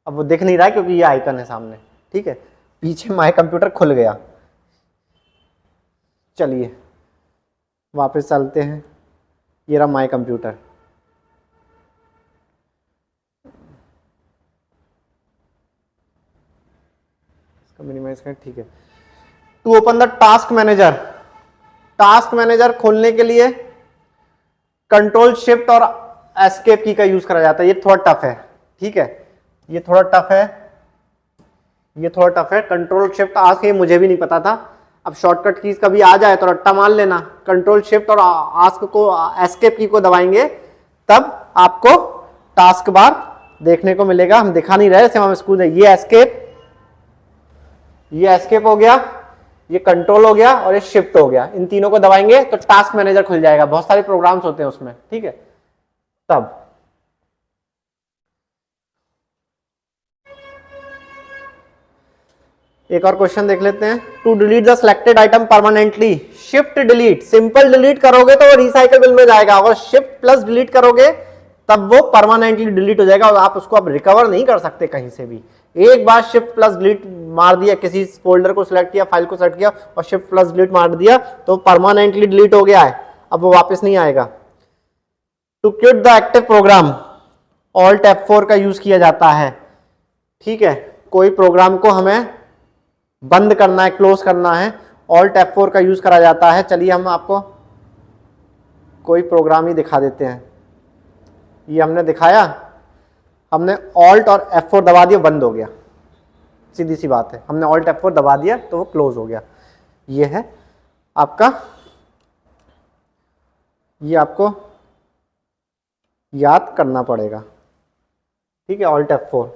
अब वो दिख नहीं रहा है क्योंकि ये आइकन है सामने। ठीक है, पीछे माय कंप्यूटर खुल गया। चलिए वापस चलते हैं, ये रहा माय कंप्यूटर। इसका मिनिमाइज करें। ठीक है, to open the task manager. Task manager खोलने के लिए कंट्रोल शिफ्ट और एस्केप की का यूज करा जाता है। ये थोड़ा टफ है। ठीक है, ये थोड़ा टफ है, ये थोड़ा टफ है। कंट्रोल शिफ्ट आज ये मुझे भी नहीं पता था। अब शॉर्टकट कीज कभी आ जाए तो रट्टा मान लेना। कंट्रोल शिफ्ट और आस्क को, एस्केप की को दबाएंगे तब आपको टास्क बार देखने को मिलेगा। हम दिखा नहीं रहे, हम स्कूल ये एस्केप हो गया, ये कंट्रोल हो गया और ये शिफ्ट हो गया। इन तीनों को दबाएंगे तो टास्क मैनेजर खुल जाएगा। बहुत सारे प्रोग्राम्स होते हैं उसमें। ठीक है, तब एक और क्वेश्चन देख लेते हैं। To delete the selected item permanently, shift delete. Simple delete करोगे तो वो रिसाइकल बिल में जाएगा, और शिफ्ट प्लस डिलीट करोगे तब वो परमानेंटली डिलीट हो जाएगा और आप उसको अब रिकवर नहीं कर सकते कहीं से भी। एक बार शिफ्ट प्लस डिलीट मार दिया, किसी फोल्डर को सिलेक्ट किया, फाइल को सिलेक्ट किया और शिफ्ट प्लस डिलीट मार दिया तो परमानेंटली डिलीट हो गया है, अब वो वापस नहीं आएगा। To quit the active program, alt F4 का यूज किया जाता है। ठीक है, कोई प्रोग्राम को हमें बंद करना है, क्लोज करना है, ऑल्ट F4 का यूज करा जाता है। चलिए हम आपको कोई प्रोग्राम ही दिखा देते हैं। ये हमने दिखाया, हमने ऑल्ट और F4 दबा दिया, बंद हो गया। सीधी सी बात है, हमने ऑल्ट F4 दबा दिया तो वो क्लोज हो गया। ये है आपका, ये आपको याद करना पड़ेगा। ठीक है, ऑल्ट F4,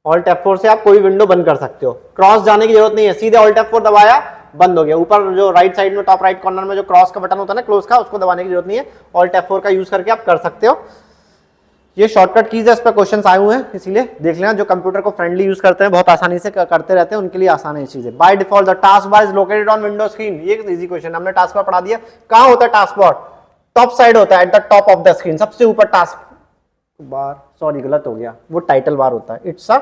ऑल्ट F4 से आप कोई विंडो बंद कर सकते हो। क्रॉस जाने की जरूरत नहीं है, सीधे ऑल्ट F4 दबाया, बंद हो गया। ऊपर जो राइट साइड में टॉप राइट कॉर्नर में जो क्रॉस का बटन होता है ना, क्लोज का, उसको दबाने की जरूरत नहीं है। ऑल्ट F4 का यूज करके आप कर सकते हो। ये शॉर्टकट कीज है, इस पर क्वेश्चंस आए हुए हैं, इसीलिए देख लेना। जो कंप्यूटर को फ्रेंडली यूज करते हैं, बहुत आसानी से करते रहते हैं, उनके लिए आसान है ये चीजें। By default the task bar is located on window screen. ये इजी क्वेश्चन, हमने टास्क बार पढ़ा दिया। कहां होता है टास्क बार? टॉप साइड होता है, eight the top of the screen, सबसे ऊपर टास्क बार, सॉरी गलत हो गया, वो टाइटल बार होता है। It's a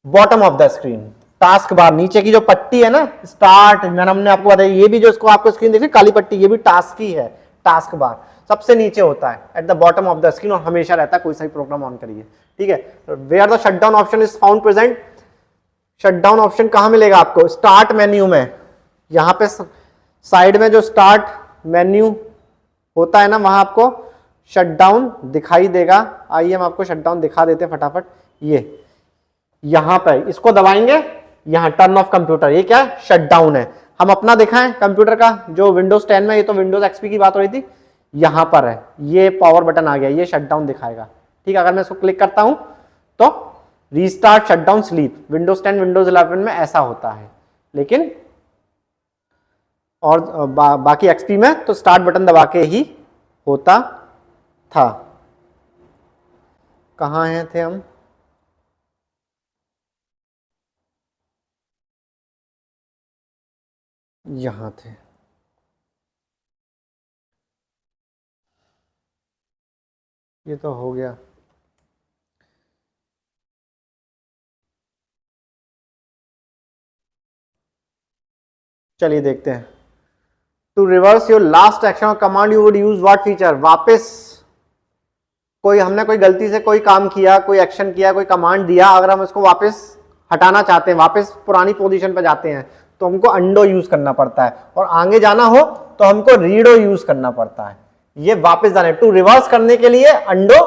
bottom of the screen. Task bar नीचे की जो पट्टी है ना, स्टार्ट, मैंने हमने आपको बताया, ये भी जो इसको आपको स्क्रीन देखिए काली पट्टी, ये भी टास्क ही है। टास्क बार सबसे नीचे होता है, at the bottom of the screen, और हमेशा रहता है, कोई सा भी प्रोग्राम ऑन करिए। ठीक है, where the shutdown option is found present. Shutdown option कहां मिलेगा आपको? स्टार्ट मेन्यू में। यहां पे साइड में जो स्टार्ट मेन्यू होता है ना, वहां आपको शटडाउन दिखाई देगा। आइए हम आपको शटडाउन दिखा देते हैं फटाफट। ये यहां पर इसको दबाएंगे, यहां टर्न ऑफ कंप्यूटर, ये क्या है? शटडाउन है। हम अपना दिखाएं कंप्यूटर का, जो विंडोज 10 में, ये तो विंडोज एक्सपी की बात हो रही थी, यहां पर है, ये पावर बटन आ गया, ये शटडाउन दिखाएगा। ठीक है, अगर मैं इसको क्लिक करता हूं तो restart shutdown sleep, Windows 10 Windows 11 में ऐसा होता है। लेकिन और बाकी एक्सपी में तो स्टार्ट बटन दबा के ही होता था। कहाँ हैं थे हम? यहां थे। ये तो हो गया। चलिए देखते हैं। To reverse your last action और command you would use what feature? वापस हमने कोई गलती से कोई काम किया, कोई एक्शन किया, कोई कमांड दिया, अगर हम इसको वापस हटाना चाहते हैं, वापस पुरानी पोजीशन पे जाते हैं, तो हमको अंडो यूज करना पड़ता है, और आगे जाना हो तो हमको रीडो यूज करना पड़ता है। ये वापस जाने, टू रिवर्स करने के लिए अंडो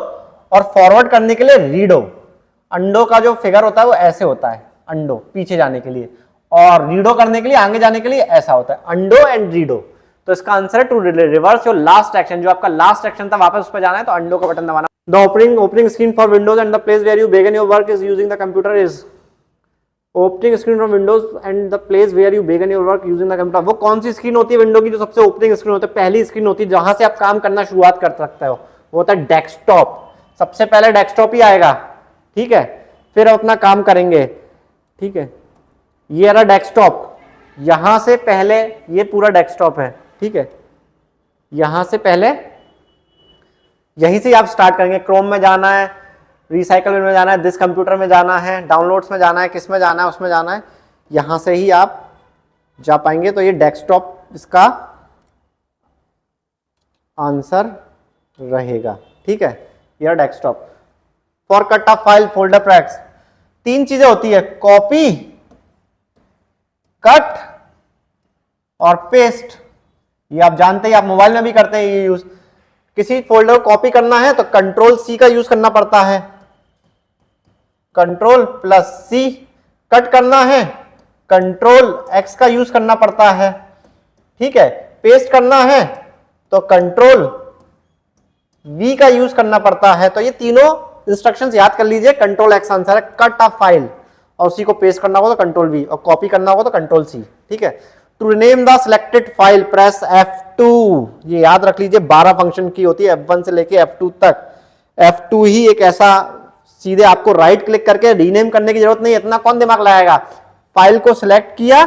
और फॉरवर्ड करने के लिए रीडो। अंडो का जो फिगर होता है वो ऐसे होता है, अंडो पीछे जाने के लिए, और रीडो करने के लिए, आगे जाने के लिए ऐसा होता है, अंडो एंड रीडो। तो इसका आंसर है to reverse your last action. जो आपका लास्ट एक्शन था वापस उस पर जाना है तो अंडो का बटन दबाना। The opening screen for Windows and the place where you begin your work is using the computer is? Opening screen from Windows and the place where you begin your work using the computer. वो कौन सी screen होती है window की जो सबसे opening screen होती है, पहली स्क्रीन होती है जहां से आप काम करना शुरुआत कर सकते हो, वो होता है डेस्कटॉप। सबसे पहले डेस्कटॉप ही आएगा, ठीक है, फिर आप अपना काम करेंगे, ठीक है। ये रहा डेस्कटॉप, यहां से पहले ये पूरा डेस्कटॉप है, ठीक है, यहां से पहले यहीं से आप स्टार्ट करेंगे। क्रोम में जाना है, रिसाइकल में जाना है, दिस कंप्यूटर में जाना है, डाउनलोड्स में जाना है, किस में जाना है, उसमें जाना है, यहां से ही आप जा पाएंगे। तो ये डेस्कटॉप इसका आंसर रहेगा, ठीक है, यह desktop. For cut off file folder tracks, तीन चीजें होती है, कॉपी, कट और पेस्ट। ये आप जानते हैं, आप मोबाइल में भी करते हैं ये यूज। किसी फोल्डर को कॉपी करना है तो कंट्रोल सी का यूज करना पड़ता है, कंट्रोल प्लस सी। कट करना है कंट्रोल एक्स का यूज करना पड़ता है, ठीक है। पेस्ट करना है तो कंट्रोल वी का यूज करना पड़ता है। तो ये तीनों इंस्ट्रक्शंस याद कर लीजिए। कंट्रोल एक्स आंसर है, कट ऑफ फाइल, और उसी को पेस्ट करना होगा तो कंट्रोल वी, और कॉपी करना होगा तो कंट्रोल सी, ठीक है। To rename the selected file press F2। ये याद रख लीजिए, 12 फंक्शन की होती है, F1 से लेके F2 तक। F2 ही एक ऐसा, सीधे आपको राइट क्लिक करके रीनेम करने की जरूरत नहीं, इतना कौन दिमाग लगाएगा। फाइल को सिलेक्ट किया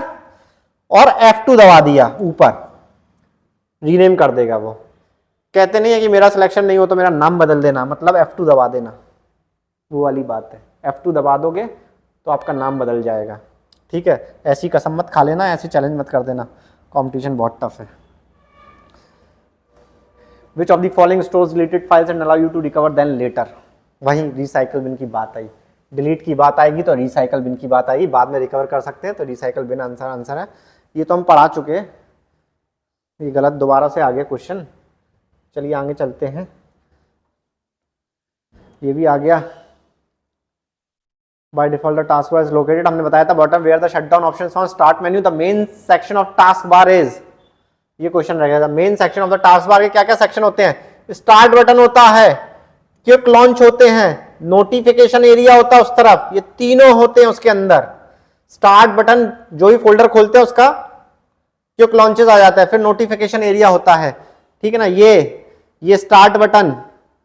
और F2 दबा दिया, ऊपर रीनेम कर देगा वो। कहते नहीं है कि मेरा सिलेक्शन नहीं हो तो मेरा नाम बदल देना, मतलब F2 दबा देना, वो वाली बात है। F2 दबा दोगे तो आपका नाम बदल जाएगा, ठीक है। ऐसी कसम मत खा लेना, ऐसी चैलेंज मत कर देना, कंपटीशन बहुत टफ है। Which of the following stores deleted files and allow you to recover them later? वहीं रिसाइकल बिन की बात आई, डिलीट की बात आएगी तो रिसाइकल बिन की बात आएगी, बाद में रिकवर कर सकते हैं, तो रिसाइकल बिन आंसर है। ये तो हम पढ़ा चुके हैं, ये गलत, दोबारा से आ गया क्वेश्चन। चलिए आगे चलते हैं, ये भी आ गया। By default the task bar is located, हमने बताया था bottom, where the shutdown options on start menu, the main section of task bar is। ये क्वेश्चन रहेगा, the main section of the task bar के क्या क्या सेक्शन होते हैं? स्टार्ट बटन होता है, क्विक लॉन्च होते हैं, नोटिफिकेशन एरिया होता है उस तरफ, ये तीनों होते हैं उसके अंदर। स्टार्ट बटन जो ही फोल्डर खोलते हैं उसका क्विक लॉन्चेस आ जाता है, फिर नोटिफिकेशन एरिया होता है, ठीक है ना। ये स्टार्ट बटन,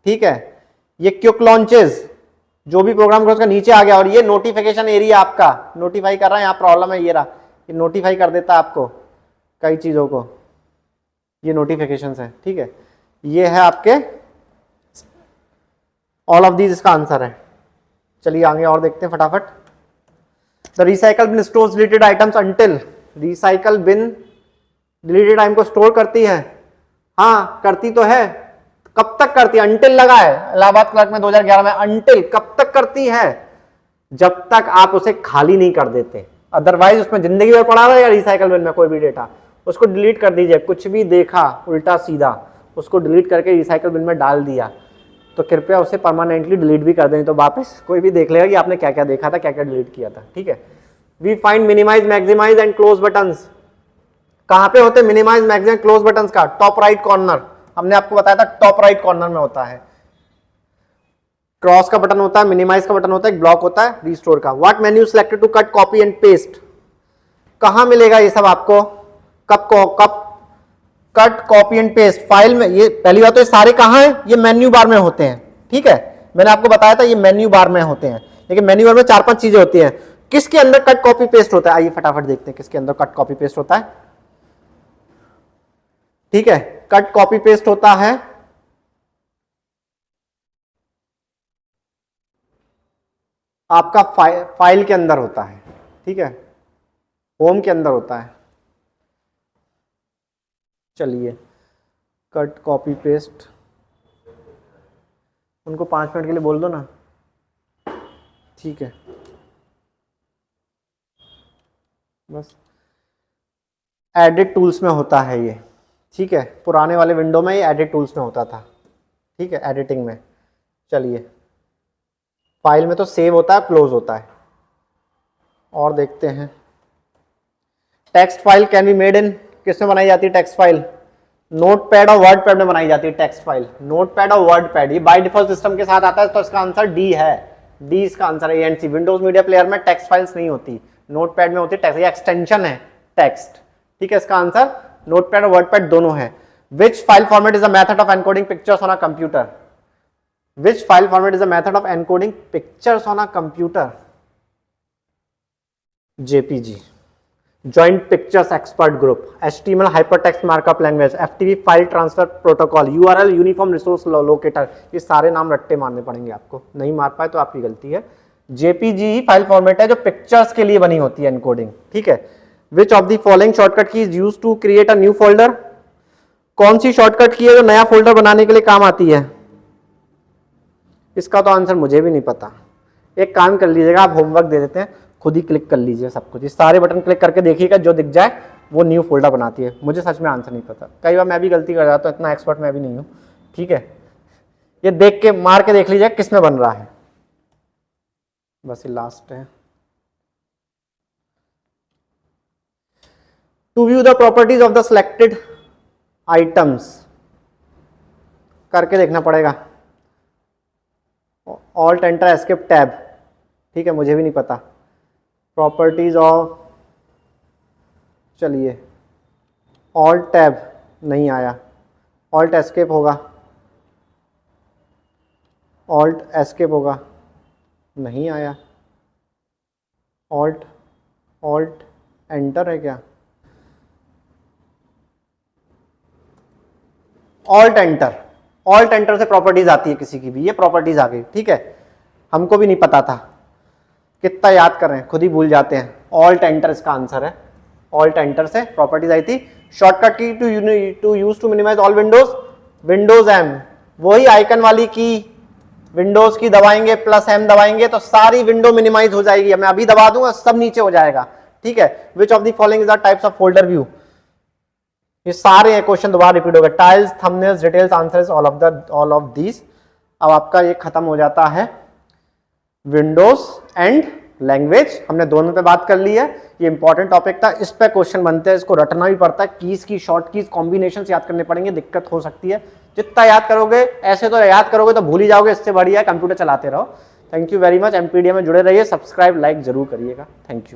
ठीक है, ये क्विक लॉन्चेस, जो भी प्रोग्राम कर उसका नीचे आ गया, और ये नोटिफिकेशन एरिया आपका नोटिफाई कर रहा है। यहाँ प्रॉब्लम है, ये रहा, ये नोटिफाई कर देता है आपको कई चीजों को, ये नोटिफिकेशंस है, ठीक है। ये है आपके ऑल ऑफ दीज, इसका आंसर है। चलिए आगे और देखते हैं फटाफट। The recycle bin stores deleted items until, recycle bin deleted item को स्टोर करती है, हाँ करती तो है, कब तक करती है? अंटिल लगा है इलाहाबाद क्लर्क में 2011 में, अंटिल कब तक करती है? जब तक आप उसे खाली नहीं कर देते, अदरवाइज उसमें जिंदगी भर पड़ा रहेगा रिसाइकल बिन में कोई भी डेटा। उसको डिलीट कर दीजिए, कुछ भी देखा उल्टा सीधा उसको डिलीट करके रिसाइकल बिन में डाल दिया तो कृपया उसे परमानेंटली डिलीट भी कर दें, तो वापस कोई भी देख लेगा कि आपने क्या क्या देखा था, क्या क्या डिलीट किया था, ठीक है। We find minimize, maximize and close buttons, कहां पे होते हैं मिनिमाइज, मैक्सिमाइज, क्लोज बटन्स का? टॉप राइट कॉर्नर, हमने आपको बताया था टॉप राइट कॉर्नर में होता है। क्रॉस का बटन होता है, मिनिमाइज का बटन होता है, एक ब्लॉक होता है रिस्टोर का। What menu selected to cut copy and paste, कहां मिलेगा ये सब आपको? कब cut copy and paste file में, ये पहली बात तो ये सारे कहां हैं, ये मेन्यू बार में होते हैं, ठीक है, मैंने आपको बताया था ये मेन्यू बार में होते हैं, लेकिन मेन्यू बार में 4-5 चीजें होती हैं। किसके अंदर कट कॉपी पेस्ट होता है, आइए फटाफट देखते हैं किसके अंदर कट कॉपी पेस्ट होता है। ठीक है, कट कॉपी पेस्ट होता है आपका फाइल के अंदर होता है, ठीक है, होम के अंदर होता है। चलिए कट कॉपी पेस्ट, उनको 5 मिनट के लिए बोल दो ना, ठीक है, बस एडिट टूल्स में होता है ये, ठीक है, पुराने वाले विंडो में ये एडिट टूल्स में होता था, ठीक है, एडिटिंग में। चलिए फाइल में तो सेव होता है, क्लोज होता है। और देखते हैं text file can be made in, किसमें बनाई जाती है टेक्स्ट फाइल, नोटपैड और वर्डपैड में बनाई जाती है टेक्स्ट फाइल, नोटपैड और वर्डपैड, ये बाय डिफॉल्ट सिस्टम के साथ आता है, तो इसका आंसर डी है, डी इसका आंसर है एएनसी। विंडोज मीडिया प्लेयर में टेक्स्ट फाइल्स नहीं होती, नोटपैड में होती है टेक्स्ट, ये एक्सटेंशन है टेक्स्ट, ठीक है, इसका आंसर नोटपैड और वर्डपैड दोनों है। Which file format is a method of encoding pictures on a computer, which file format is a method of encoding pictures on a computer, JPG, Joint Pictures Expert Group, HTML Hypertext Markup Language, FTP File Transfer Protocol, URL Uniform Resource Locator, ये सारे नाम रट्टे मारने पड़ेंगे आपको, नहीं मार पाए तो आपकी गलती है। JPG ही फाइल फॉर्मेट है जो पिक्चर्स के लिए बनी होती है एनकोडिंग, ठीक है। Which of the following shortcut key is used to create a new folder, कौन सी शॉर्टकट की है जो नया फोल्डर बनाने के लिए काम आती है, इसका तो आंसर मुझे भी नहीं पता। एक काम कर लीजिएगा, आप होमवर्क दे देते हैं, खुद ही क्लिक कर लीजिए सब कुछ, ये सारे बटन क्लिक करके देखिएगा, जो दिख जाए वो न्यू फोल्डर बनाती है। मुझे सच में आंसर नहीं पता, कई बार मैं भी गलती कर जाता हूँ, इतना एक्सपर्ट मैं भी नहीं हूँ, ठीक है। ये देख के मार के देख लीजिए किसमें बन रहा है, बस ये लास्ट है। To view the properties of the selected items, करके देखना पड़ेगा, ऑल्ट एंटर एस्केप टैब, ठीक है, मुझे भी नहीं पता। प्रॉपर्टीज ऑफ, चलिए ऑल्ट टैब नहीं आया, ऑल्ट एस्केप होगा, ऑल्ट एस्केप होगा, नहीं आया, ऑल्ट ऑल्ट एंटर है क्या, ऑल्ट एंटर, ऑल्ट एंटर से प्रॉपर्टीज आती है किसी की भी, ये प्रॉपर्टीज आ गई, ठीक है, हमको भी नहीं पता था, कितना याद कर रहे हैं, खुद ही भूल जाते हैं। ऑल्ट एंटर इसका आंसर है, ऑल्ट एंटर से प्रॉपर्टीज आई थी। Shortcut key to use to minimize all windows, windows M, वही आइकन वाली की विंडोज की दबाएंगे प्लस एम दबाएंगे तो सारी विंडो मिनिमाइज हो जाएगी, मैं अभी दबा दूंगा सब नीचे हो जाएगा, ठीक है। Which of the following is the types of folder view, ये सारे क्वेश्चन दोबारा रिपीट हो गए, tiles, thumbnails, details, answers, all of these. अब आपका ये खत्म हो जाता है विंडोज एंड लैंग्वेज, हमने दोनों पे बात कर ली है, ये इंपॉर्टेंट टॉपिक था, इस पे क्वेश्चन बनते हैं, इसको रटना भी पड़ता है, कीज की शॉर्ट कीज कॉम्बिनेशन याद करने पड़ेंगे, दिक्कत हो सकती है, जितना याद करोगे, ऐसे तो याद करोगे तो भूल ही जाओगे, इससे बढ़िया कंप्यूटर चलाते रहो। Thank you very much, MPDA में जुड़े रहिए, सब्सक्राइब लाइक जरूर करिएगा, थैंक यू।